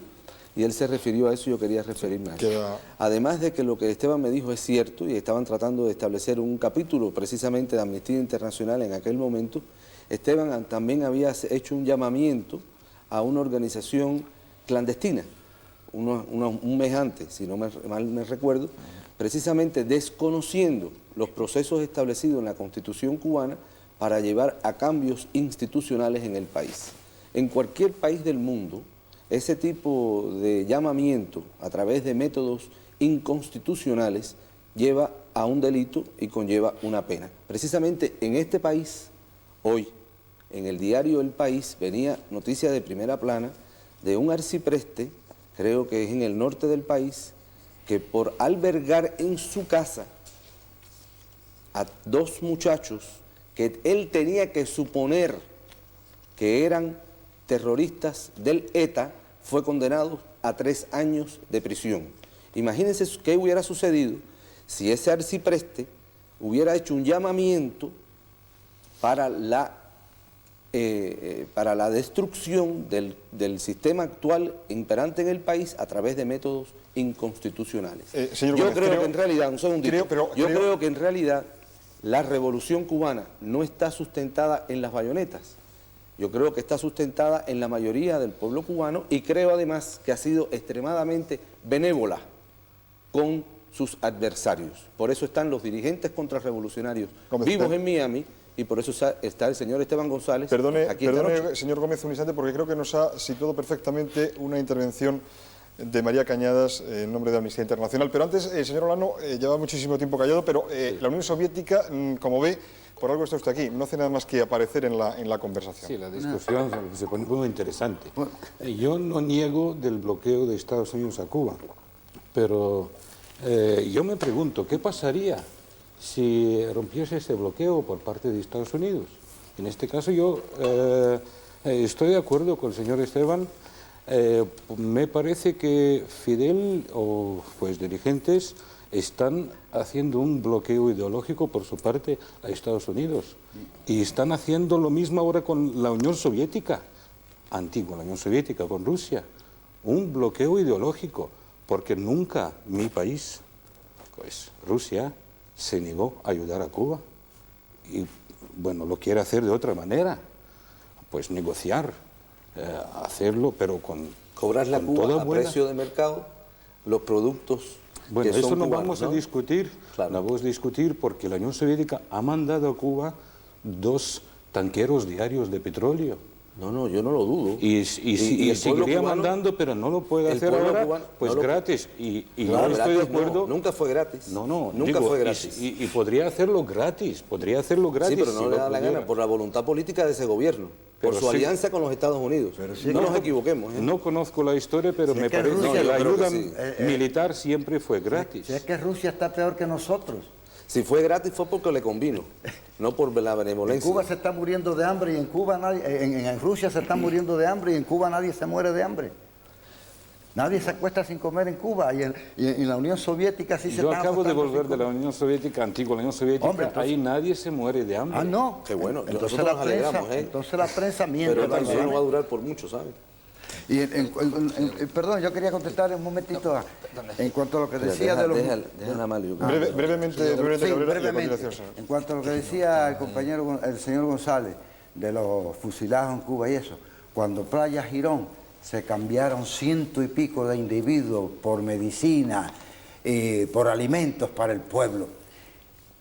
Y él se refirió a eso y yo quería referirme a eso. Además de que lo que Esteban me dijo es cierto y estaban tratando de establecer un capítulo precisamente de Amnistía Internacional en aquel momento, Esteban también había hecho un llamamiento a una organización clandestina, un mes antes, si no mal me recuerdo, precisamente desconociendo los procesos establecidos en la Constitución cubana para llevar a cambios institucionales en el país. En cualquier país del mundo, ese tipo de llamamiento a través de métodos inconstitucionales lleva a un delito y conlleva una pena. Precisamente en este país, hoy, en el diario El País, venía noticia de primera plana de un arcipreste, creo que es en el norte del país, que por albergar en su casa a 2 muchachos que él tenía que suponer que eran terroristas del ETA, fue condenado a 3 años de prisión. Imagínense qué hubiera sucedido si ese arcipreste hubiera hecho un llamamiento para la destrucción del sistema actual imperante en el país a través de métodos inconstitucionales. Yo creo que en realidad, un segundito, creo que en realidad la revolución cubana no está sustentada en las bayonetas. Yo creo que está sustentada en la mayoría del pueblo cubano y creo además que ha sido extremadamente benévola con sus adversarios. Por eso están los dirigentes contrarrevolucionarios vivos en Miami y por eso está el señor Esteban González aquí esta noche. Perdone, señor Gómez, un instante, porque creo que nos ha situado perfectamente una intervención de María Cañadas en nombre de Amnistía Internacional. Pero antes, señor Olano, lleva muchísimo tiempo callado, pero la Unión Soviética, como ve, por algo está usted aquí, no hace nada más que aparecer en la conversación. Sí, la discusión se pone muy interesante. Yo no niego del bloqueo de Estados Unidos a Cuba, pero yo me pregunto, ¿qué pasaría si rompiese ese bloqueo por parte de Estados Unidos? En este caso yo estoy de acuerdo con el señor Esteban. Me parece que Fidel o pues dirigentes están haciendo un bloqueo ideológico por su parte a Estados Unidos y están haciendo lo mismo ahora con la Unión Soviética, antigua la Unión Soviética, con Rusia, un bloqueo ideológico, porque nunca mi país, pues Rusia, se negó a ayudar a Cuba y bueno, lo quiere hacer de otra manera, pues negociar, hacerlo, pero con cobrarle a con Cuba toda a buena- precio de mercado los productos Bueno, que son eso no cubanos, vamos a ¿no? discutir, Claro. no vamos a discutir porque la Unión Soviética ha mandado a Cuba 2 tanqueros diarios de petróleo. No, yo no lo dudo. Y el pueblo seguiría cubano- mandando, pero no lo puede el hacer pueblo ahora, cubano pues no lo- gratis. Y Claro, no estoy de gratis no, acuerdo. nunca fue gratis. No, nunca digo, fue gratis. Y podría hacerlo gratis, podría hacerlo gratis. Sí, pero no si le lo da la pudiera. gana por la voluntad política de ese gobierno, por Pero su sí- alianza con los Estados Unidos. No nos equivoquemos. ¿eh? No conozco la historia, pero Si me es que parece Rusia- que No, la yo creo que ayuda sí. militar siempre fue gratis. Si es que Rusia está peor que nosotros. Si fue gratis fue porque le convino, no por la En benevolencia. Cuba se está muriendo de hambre y en Cuba nadie, en Rusia se está muriendo de hambre y en Cuba nadie se muere de hambre. Nadie se acuesta sin comer en Cuba y en la Unión Soviética sí se Yo están acabo de acostando volver sin de la comer. Unión Soviética, antigua la Unión Soviética, Hombre, entonces- ahí nadie se muere de hambre. Ah, no. Qué bueno, Entonces nosotros la nos alegramos, prensa, ¿eh? entonces la prensa miente. Pero también. eso no va a durar por mucho, ¿sabes? Y perdón, yo quería contestar un momentito en cuanto a lo que decía de los... Déjala mal, yo creo. Brevemente, Sí, Cabrera, y a brevemente. continuación, señor. En cuanto a lo que decía el compañero, el señor González, de los fusilados en Cuba y eso, cuando Playa Girón se cambiaron 100 y pico de individuos por medicina, por alimentos para el pueblo,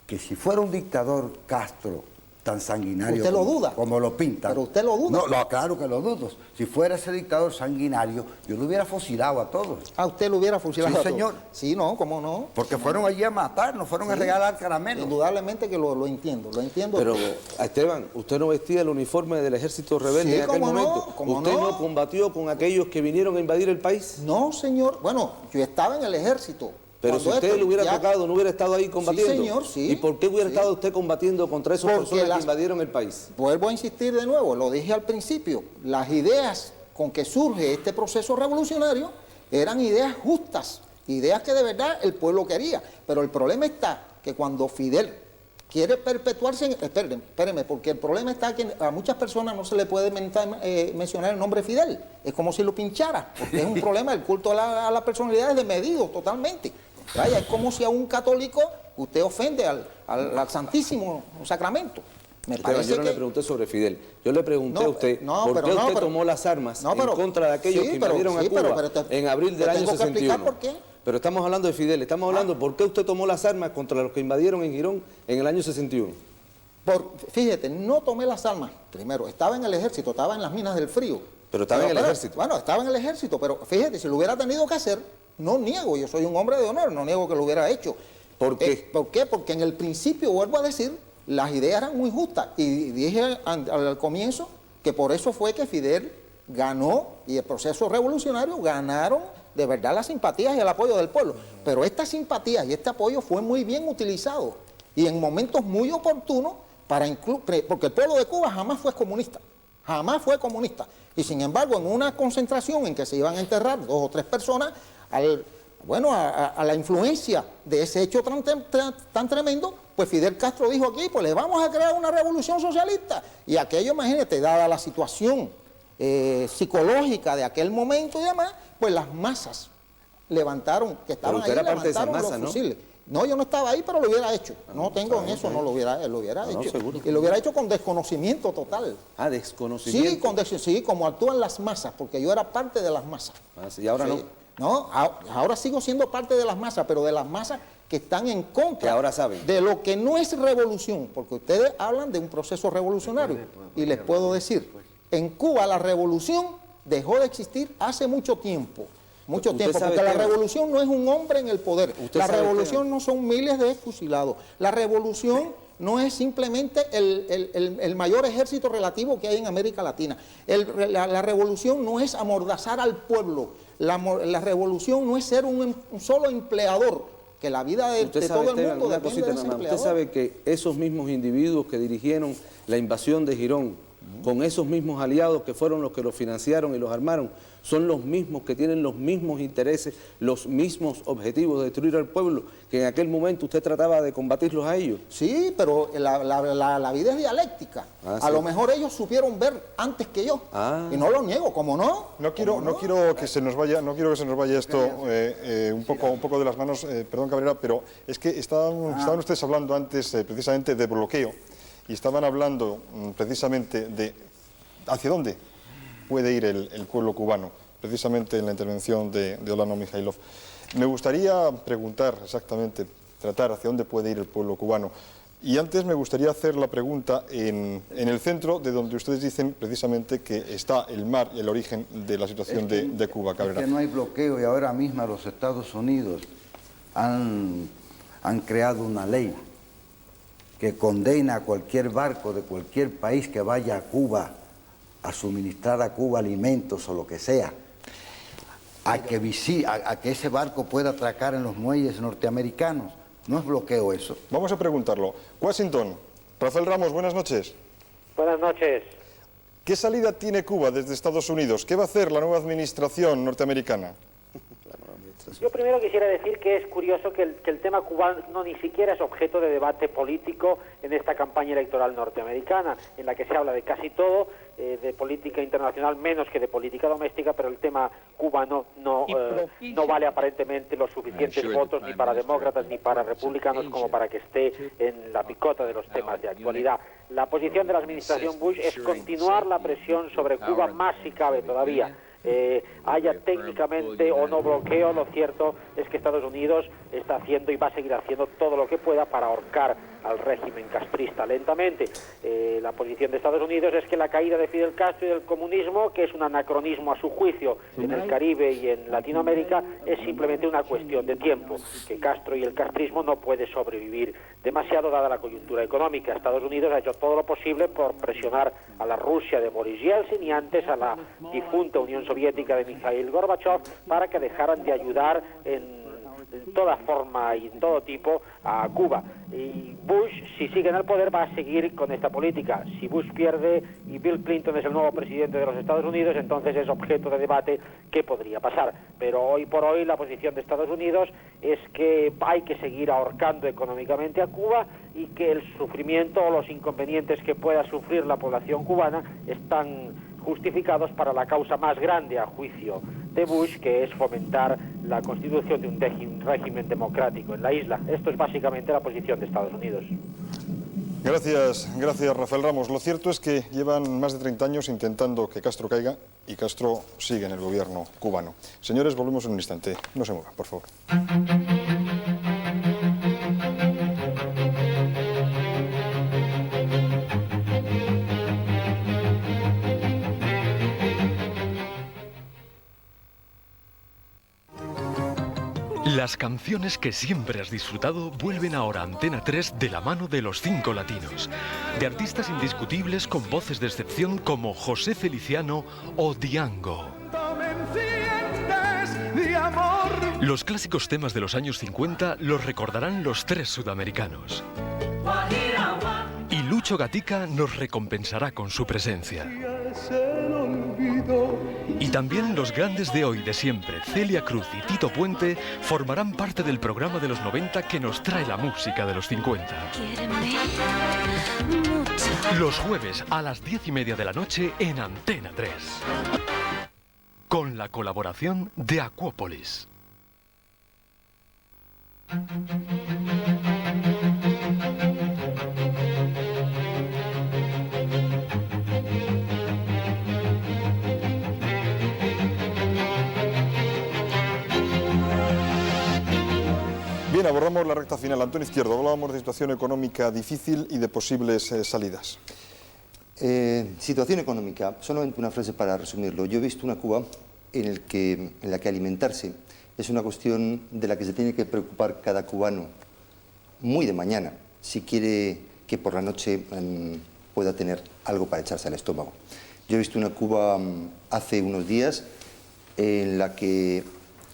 que si fuera un dictador Castro tan sanguinario ¿Usted lo como, duda? como lo pintan. ¿Pero usted lo duda? No, claro que lo dudo. Si fuera ese dictador sanguinario, yo lo hubiera fusilado a todos. ¿A usted lo hubiera fusilado? Sí, a todos? señor. Sí, no, ¿cómo no? Porque fueron allí a matar, no fueron a regalar caramelos. Indudablemente que lo entiendo, lo entiendo. Pero, Esteban, usted no vestía el uniforme del ejército rebelde Sí, en aquel cómo no, momento. cómo ¿Usted no? no combatió con aquellos que vinieron a invadir el país? No, señor. Bueno, yo estaba en el ejército. Pero si Cuando usted esto le hubiera ya- tocado, no hubiera estado ahí combatiendo. Sí, señor, sí. ¿Y por qué hubiera Sí. estado usted combatiendo contra esos Porque personas las- que invadieron el país? Vuelvo a insistir de nuevo, lo dije al principio, las ideas con que surge este proceso revolucionario eran ideas justas, ideas que de verdad el pueblo quería. Pero el problema está que cuando Fidel quiere perpetuarse, espérenme, porque el problema está que a muchas personas no se le puede mencionar el nombre Fidel, es como si lo pinchara, porque es un problema, el culto a la personalidad es desmedido totalmente. Vaya, es como si a un católico usted ofende al Santísimo Sacramento. Me Esteban, parece yo no que... le pregunté sobre Fidel. Yo le pregunté No, a usted no, por pero qué no, usted pero- tomó las armas no, pero- en contra de aquellos sí, que pero- invadieron sí, a Cuba pero te- en abril del te año tengo que explicar 61. por qué. Pero estamos hablando de Fidel, estamos hablando por qué usted tomó las armas contra los que invadieron en Girón en el año 61. Fíjate, no tomé las armas. Primero, estaba en el ejército, estaba en las minas del frío. Pero estaba en el ejército. Bueno, estaba en el ejército, pero fíjate, si lo hubiera tenido que hacer, no niego, yo soy un hombre de honor, no niego que lo hubiera hecho. ¿Por qué? ¿Por qué? Porque en el principio, vuelvo a decir, las ideas eran muy justas. Y dije al comienzo que por eso fue que Fidel ganó y el proceso revolucionario ganaron de verdad las simpatías y el apoyo del pueblo. Pero estas simpatías y este apoyo fue muy bien utilizado y en momentos muy oportunos para porque el pueblo de Cuba jamás fue comunista. Jamás fue comunista. Y sin embargo, en una concentración en que se iban a enterrar 2 o 3 personas, a la influencia de ese hecho tan tremendo, pues Fidel Castro dijo aquí, pues le vamos a crear una revolución socialista. Y aquello, imagínate, dada la situación psicológica de aquel momento y demás, pues las masas levantaron, que estaban usted ahí, era parte de esa levantaron masa, los ¿no? fusiles. No, yo no estaba ahí, pero lo hubiera hecho. No tengo en eso, no lo hubiera hecho. seguro. Y lo hubiera hecho con desconocimiento total. Ah, desconocimiento. Sí, como actúan las masas, porque yo era parte de las masas. Ah, sí, y ahora Sí. No, ahora sigo siendo parte de las masas, pero de las masas que están en contra Que ahora saben. de lo que no es revolución, porque ustedes hablan de un proceso revolucionario. Y les puedo decir, en Cuba la revolución dejó de existir hace mucho tiempo. Mucho Usted tiempo, sabe, porque la Esteban, revolución no es un hombre en el poder. Usted La sabe, revolución Esteban, no son miles de fusilados. La revolución no es simplemente el mayor ejército relativo que hay en América Latina. La revolución no es amordazar al pueblo. La revolución no es ser un solo empleador, que la vida de Usted todo sabe, el Esteban, mundo una depende cosita de nada ese más. empleador. Usted sabe que esos mismos individuos que dirigieron la invasión de Girón, con esos mismos aliados que fueron los que los financiaron y los armaron, son los mismos que tienen los mismos intereses, los mismos objetivos de destruir al pueblo, que en aquel momento usted trataba de combatirlos a ellos. Sí, pero la vida es dialéctica. Ah, A sí. lo mejor ellos supieron ver antes que yo. Ah. Y no lo niego, ¿cómo no? No quiero que se nos vaya esto un poco de las manos, perdón Cabrera, pero es que estaban ustedes hablando antes precisamente de bloqueo y estaban hablando precisamente de hacia dónde puede ir el pueblo cubano, precisamente en la intervención de Olano Mikhailov. Me gustaría preguntar exactamente, tratar hacia dónde puede ir el pueblo cubano. Y antes me gustaría hacer la pregunta en el centro de donde ustedes dicen precisamente que está el mar y el origen de la situación de Cuba, Cabrera. Es que no hay bloqueo y ahora mismo los Estados Unidos han creado una ley que condena a cualquier barco de cualquier país que vaya a Cuba a suministrar a Cuba alimentos o lo que sea, a que ese barco pueda atracar en los muelles norteamericanos. ¿No es bloqueo eso? Vamos a preguntarlo. Washington, Rafael Ramos, buenas noches. Buenas noches. ¿Qué salida tiene Cuba desde Estados Unidos? ¿Qué va a hacer la nueva administración norteamericana? Yo primero quisiera decir que es curioso que el tema cubano ni siquiera es objeto de debate político en esta campaña electoral norteamericana, en la que se habla de casi todo, de política internacional menos que de política doméstica, pero el tema cubano no vale aparentemente los suficientes votos ni para demócratas ni para republicanos como para que esté en la picota de los temas de actualidad. La posición de la administración Bush es continuar la presión sobre Cuba más si cabe todavía. Haya técnicamente o no bloqueo, lo cierto es que Estados Unidos está haciendo y va a seguir haciendo todo lo que pueda para ahorcar al régimen castrista lentamente. La posición de Estados Unidos es que la caída de Fidel Castro y del comunismo, que es un anacronismo a su juicio en el Caribe y en Latinoamérica, es simplemente una cuestión de tiempo, que Castro y el castrismo no puede sobrevivir demasiado dada la coyuntura económica. Estados Unidos ha hecho todo lo posible por presionar a la Rusia de Boris Yeltsin y antes a la difunta Unión Soviética de Mikhail Gorbachev para que dejaran de ayudar en toda forma y en todo tipo a Cuba. Y Bush, si sigue en el poder, va a seguir con esta política. Si Bush pierde y Bill Clinton es el nuevo presidente de los Estados Unidos, entonces es objeto de debate qué podría pasar. Pero hoy por hoy la posición de Estados Unidos es que hay que seguir ahorcando económicamente a Cuba y que el sufrimiento o los inconvenientes que pueda sufrir la población cubana están justificados para la causa más grande a juicio de Bush, que es fomentar la constitución de un régimen democrático en la isla. Esto es básicamente la posición de Estados Unidos. Gracias Rafael Ramos. Lo cierto es que llevan más de 30 años intentando que Castro caiga y Castro sigue en el gobierno cubano. Señores, volvemos en un instante. No se muevan, por favor. Las canciones que siempre has disfrutado vuelven ahora a Antena 3 de la mano de los 5 latinos. De artistas indiscutibles con voces de excepción como José Feliciano o Diango. Los clásicos temas de los años 50 los recordarán los 3 sudamericanos. Y Lucho Gatica nos recompensará con su presencia. Y también los grandes de hoy de siempre, Celia Cruz y Tito Puente, formarán parte del programa de los 90 que nos trae la música de los 50. Los jueves a las 10:30 de la noche en Antena 3. Con la colaboración de Acuópolis. Bien, abordamos la recta final. Antonio Izquierdo, hablábamos de situación económica difícil y de posibles salidas. Situación económica, solamente una frase para resumirlo. Yo he visto una Cuba en la que alimentarse es una cuestión de la que se tiene que preocupar cada cubano muy de mañana, si quiere que por la noche pueda tener algo para echarse al estómago. Yo he visto una Cuba hace unos días en la que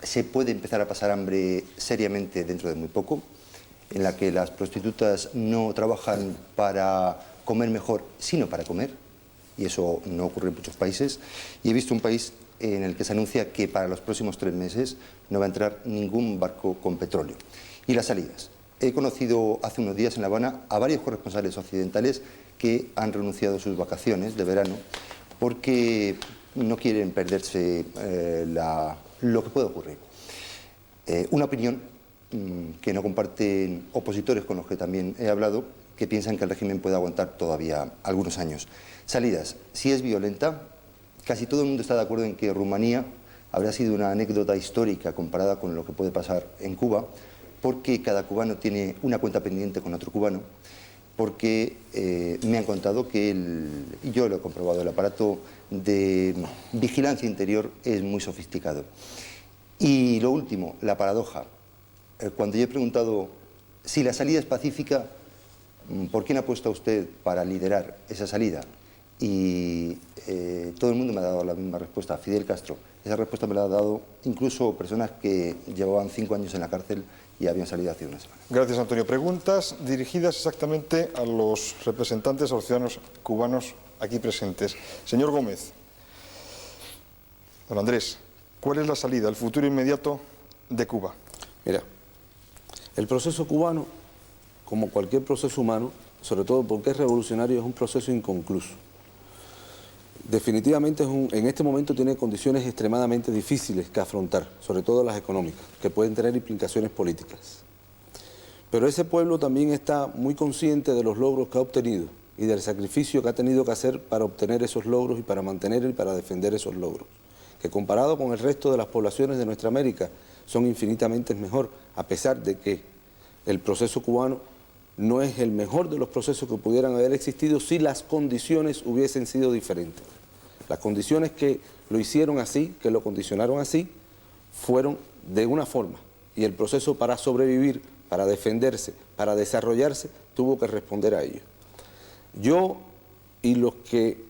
se puede empezar a pasar hambre seriamente dentro de muy poco, en la que las prostitutas no trabajan para comer mejor, sino para comer, y eso no ocurre en muchos países. Y he visto un país en el que se anuncia que para los próximos 3 meses no va a entrar ningún barco con petróleo. Y las salidas. He conocido hace unos días en La Habana a varios corresponsales occidentales que han renunciado a sus vacaciones de verano porque no quieren perderse lo que puede ocurrir. Una opinión que no comparten opositores con los que también he hablado, que piensan que el régimen puede aguantar todavía algunos años. Salidas, si es violenta, casi todo el mundo está de acuerdo en que Rumanía habrá sido una anécdota histórica comparada con lo que puede pasar en Cuba, porque cada cubano tiene una cuenta pendiente con otro cubano, porque me han contado que, y yo lo he comprobado, el aparato de vigilancia interior es muy sofisticado. Y lo último, la paradoja. Cuando yo he preguntado si la salida es pacífica, ¿por quién apuesta usted para liderar esa salida? Y todo el mundo me ha dado la misma respuesta, Fidel Castro. Esa respuesta me la ha dado incluso personas que llevaban 5 años en la cárcel y habían salido hace una semana. Gracias, Antonio. Preguntas dirigidas exactamente a los representantes, a los ciudadanos cubanos aquí presentes. Señor Gómez, don Andrés, ¿cuál es la salida, el futuro inmediato de Cuba? Mira, el proceso cubano, como cualquier proceso humano, sobre todo porque es revolucionario, es un proceso inconcluso. Definitivamente en este momento tiene condiciones extremadamente difíciles que afrontar, sobre todo las económicas, que pueden tener implicaciones políticas. Pero ese pueblo también está muy consciente de los logros que ha obtenido y del sacrificio que ha tenido que hacer para obtener esos logros y para mantener y para defender esos logros, que comparado con el resto de las poblaciones de nuestra América son infinitamente mejor, a pesar de que el proceso cubano no es el mejor de los procesos que pudieran haber existido si las condiciones hubiesen sido diferentes. Las condiciones que lo hicieron así, que lo condicionaron así, fueron de una forma. Y el proceso para sobrevivir, para defenderse, para desarrollarse, tuvo que responder a ello. Yo y los que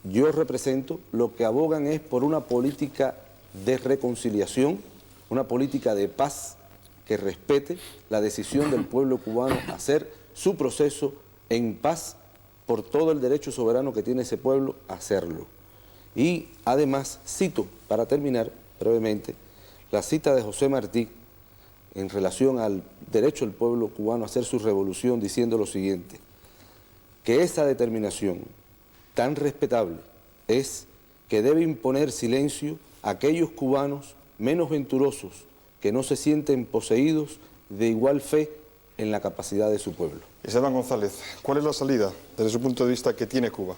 yo represento, lo que abogan es por una política de reconciliación, una política de paz que respete la decisión del pueblo cubano a hacer su proceso en paz por todo el derecho soberano que tiene ese pueblo a hacerlo. Y además cito, para terminar brevemente, la cita de José Martí en relación al derecho del pueblo cubano a hacer su revolución, diciendo lo siguiente: que esa determinación tan respetable es que debe imponer silencio a aquellos cubanos menos venturosos que no se sienten poseídos de igual fe en la capacidad de su pueblo. Esteban González, ¿cuál es la salida desde su punto de vista que tiene Cuba?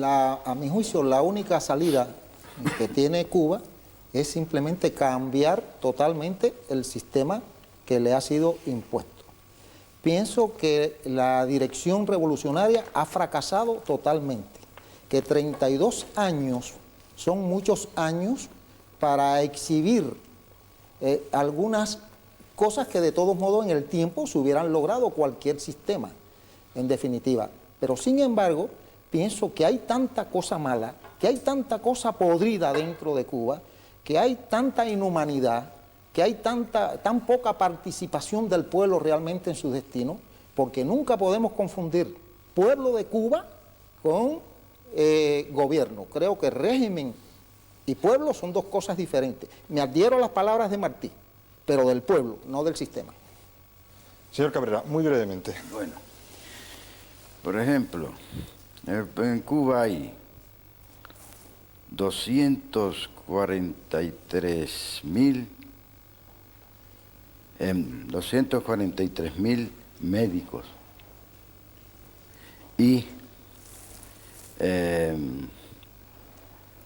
A mi juicio, la única salida que tiene Cuba es simplemente cambiar totalmente el sistema que le ha sido impuesto. Pienso que la dirección revolucionaria ha fracasado totalmente, que 32 años son muchos años para exhibir algunas cosas que de todos modos en el tiempo se hubieran logrado cualquier sistema, en definitiva. Pero sin embargo, pienso que hay tanta cosa mala, que hay tanta cosa podrida dentro de Cuba, que hay tanta inhumanidad, que hay tan poca participación del pueblo realmente en su destino, porque nunca podemos confundir pueblo de Cuba con gobierno. Creo que régimen y pueblo son dos cosas diferentes. Me adhiero a las palabras de Martí, pero del pueblo, no del sistema. Señor Cabrera, muy brevemente. Bueno, por ejemplo, en Cuba hay 243.000 médicos y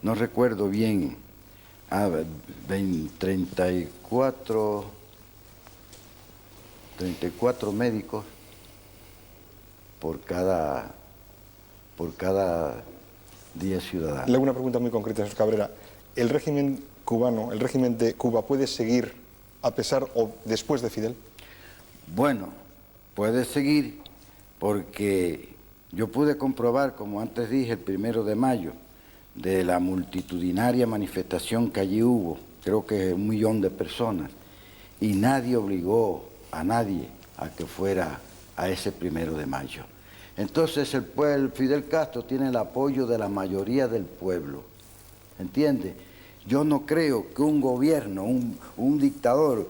no recuerdo bien, 34 médicos por cada 10 ciudadanos. Le hago una pregunta muy concreta, señor Cabrera. ¿El régimen cubano, el régimen de Cuba, puede seguir a pesar o después de Fidel? Bueno, puede seguir porque yo pude comprobar, como antes dije, el 1 de mayo, de la multitudinaria manifestación que allí hubo, creo que 1 millón de personas, y nadie obligó a nadie a que fuera a ese 1 de mayo. Entonces el Fidel Castro tiene el apoyo de la mayoría del pueblo, ¿entiende? Yo no creo que un gobierno, un dictador,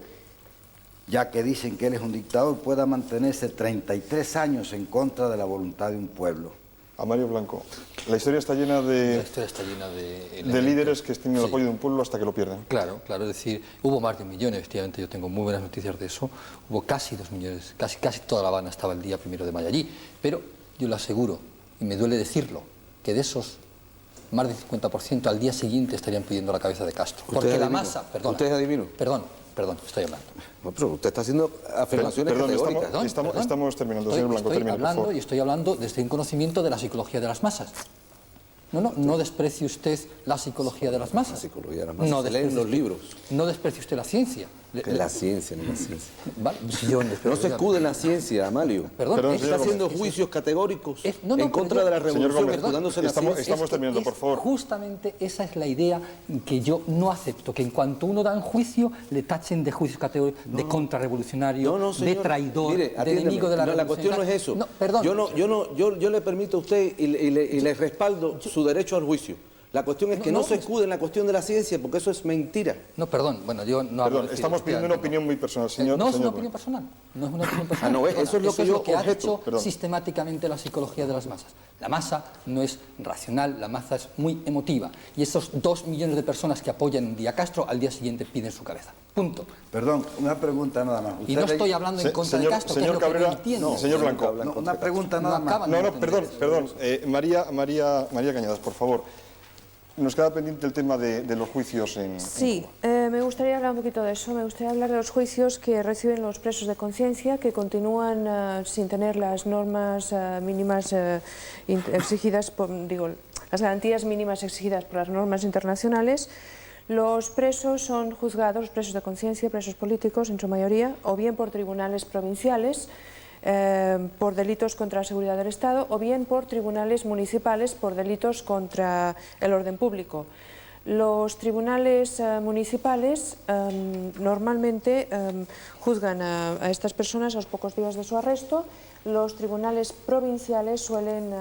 ya que dicen que él es un dictador, pueda mantenerse 33 años en contra de la voluntad de un pueblo. a Mario Blanco. La historia está llena La historia está llena de líderes que tienen el Sí. apoyo de un pueblo hasta que lo pierden. Claro, claro, es decir, hubo más de 1 millón, efectivamente, yo tengo muy buenas noticias de eso, hubo casi 2 millones, casi toda La Habana estaba el día 1 de mayo allí, pero yo le aseguro, y me duele decirlo, que de esos más del 50% al día siguiente estarían pidiendo la cabeza de Castro. Porque la masa, perdón, ¿Usted es adivino? Perdón, estoy hablando. No, pero usted está haciendo afirmaciones Perdón, categóricas. estamos terminando, señor Blanco, termine, por favor. Y estoy hablando desde un conocimiento de la psicología de las masas. No desprecie usted la psicología de las masas. La psicología de las masas. No Se leen desprecie los libros. No desprecie usted la ciencia. La ciencia, no la ciencia. Vale, si yo No se escude en la ciencia, Amalio. Perdón, está haciendo juicios categóricos en contra de la Señor revolución, Gómez, escudándose en la ciencia. estamos terminando, por favor. Justamente esa es la idea que yo no acepto, que en cuanto uno da un juicio, le tachen de juicios categóricos, de contrarrevolucionario, de traidor, Mire, de atiéndeme. enemigo de la No, revolución. la cuestión no es eso. No, perdón. Yo le permito a usted y le respaldo su derecho al juicio. La cuestión es que no se escude en la cuestión de la ciencia, porque eso es mentira. No, perdón, bueno, yo no hablo Perdón, estamos pidiendo una opinión muy personal, señor. No es una señor opinión personal. No es una opinión Ah, personal. no, eso es lo que yo ha objeto. hecho Perdón. sistemáticamente la psicología de las masas. La masa no es racional, la masa es muy emotiva. Y esos 2 millones de personas que apoyan un día a Castro, al día siguiente piden su cabeza. Punto. Perdón, una pregunta nada más. Y no estoy hablando en contra de Castro, que es lo que yo entiendo. señor Blanco. No, una pregunta nada más. Perdón. María Cañadas, por favor. Nos queda pendiente el tema de los juicios en Sí, me gustaría hablar un poquito de eso. Me gustaría hablar de los juicios que reciben los presos de conciencia, que continúan sin tener las normas mínimas exigidas, las garantías mínimas exigidas por las normas internacionales. Los presos son juzgados, presos de conciencia, presos políticos en su mayoría, o bien por tribunales provinciales, por delitos contra la seguridad del Estado, o bien por tribunales municipales por delitos contra el orden público. Los tribunales municipales normalmente juzgan a estas personas a los pocos días de su arresto. Los tribunales provinciales suelen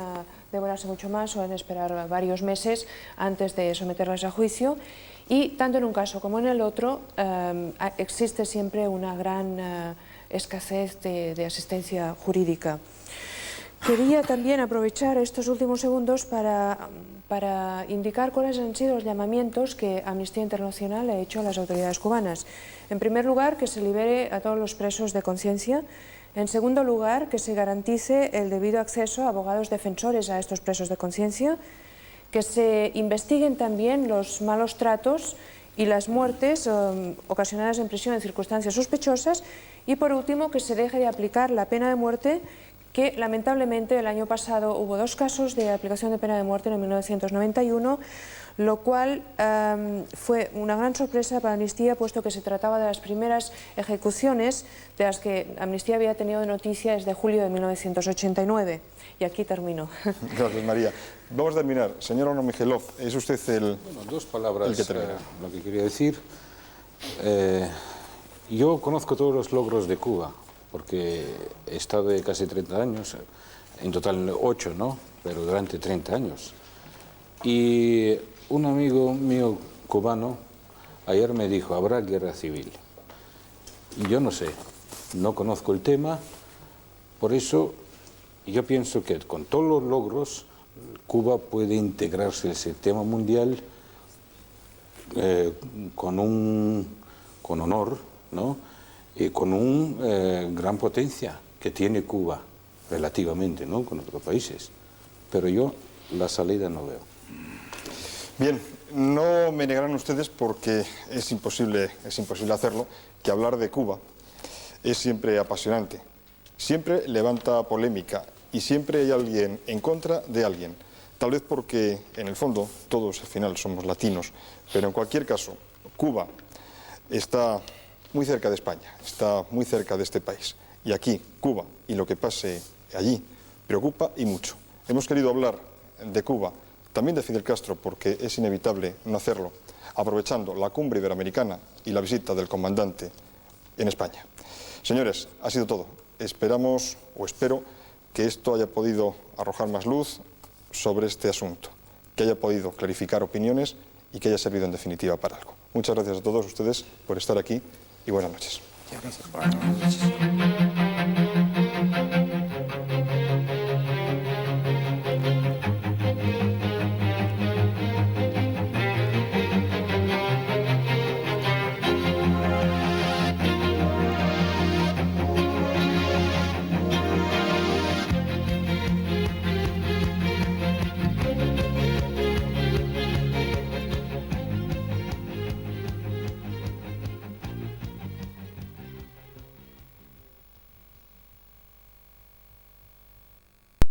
demorarse mucho más, suelen esperar varios meses antes de someterlas a juicio. Y tanto en un caso como en el otro existe siempre una gran escasez de asistencia jurídica. Quería también aprovechar estos últimos segundos para indicar cuáles han sido los llamamientos que Amnistía Internacional ha hecho a las autoridades cubanas. En primer lugar, que se libere a todos los presos de conciencia. En segundo lugar, que se garantice el debido acceso a abogados defensores a estos presos de conciencia. Que se investiguen también los malos tratos y las muertes ocasionadas en prisión en circunstancias sospechosas. Y por último, que se deje de aplicar la pena de muerte, que lamentablemente el año pasado hubo 2 casos de aplicación de pena de muerte en 1991, lo cual fue una gran sorpresa para Amnistía, puesto que se trataba de las primeras ejecuciones de las que Amnistía había tenido noticia desde julio de 1989. Y aquí termino. Gracias, María. Vamos a terminar. Señor Ono Mijailov, es usted el... Bueno, 2 palabras, el que termina. lo que quería decir. Yo conozco todos los logros de Cuba, porque he estado de casi 30 años, en total 8, ¿no? Pero durante 30 años. Y un amigo mío cubano ayer me dijo, habrá guerra civil. Y yo no sé, no conozco el tema, por eso yo pienso que con todos los logros Cuba puede integrarse en el sistema mundial con honor, ¿no? Y con una gran potencia que tiene Cuba relativamente, ¿no? Con otros países. Pero yo la salida no veo. Bien, no me negarán ustedes, porque es imposible hacerlo, que hablar de Cuba es siempre apasionante, siempre levanta polémica y siempre hay alguien en contra de alguien. Tal vez porque en el fondo todos al final somos latinos, pero en cualquier caso Cuba está muy cerca de España, está muy cerca de este país. Y aquí, Cuba y lo que pase allí preocupa y mucho. Hemos querido hablar de Cuba, también de Fidel Castro, porque es inevitable no hacerlo, aprovechando la cumbre iberoamericana y la visita del comandante en España. Señores, ha sido todo. Esperamos, o espero, que esto haya podido arrojar más luz sobre este asunto, que haya podido clarificar opiniones y que haya servido en definitiva para algo. Muchas gracias a todos ustedes por estar aquí y buenas noches. Muchas gracias. Buenas noches.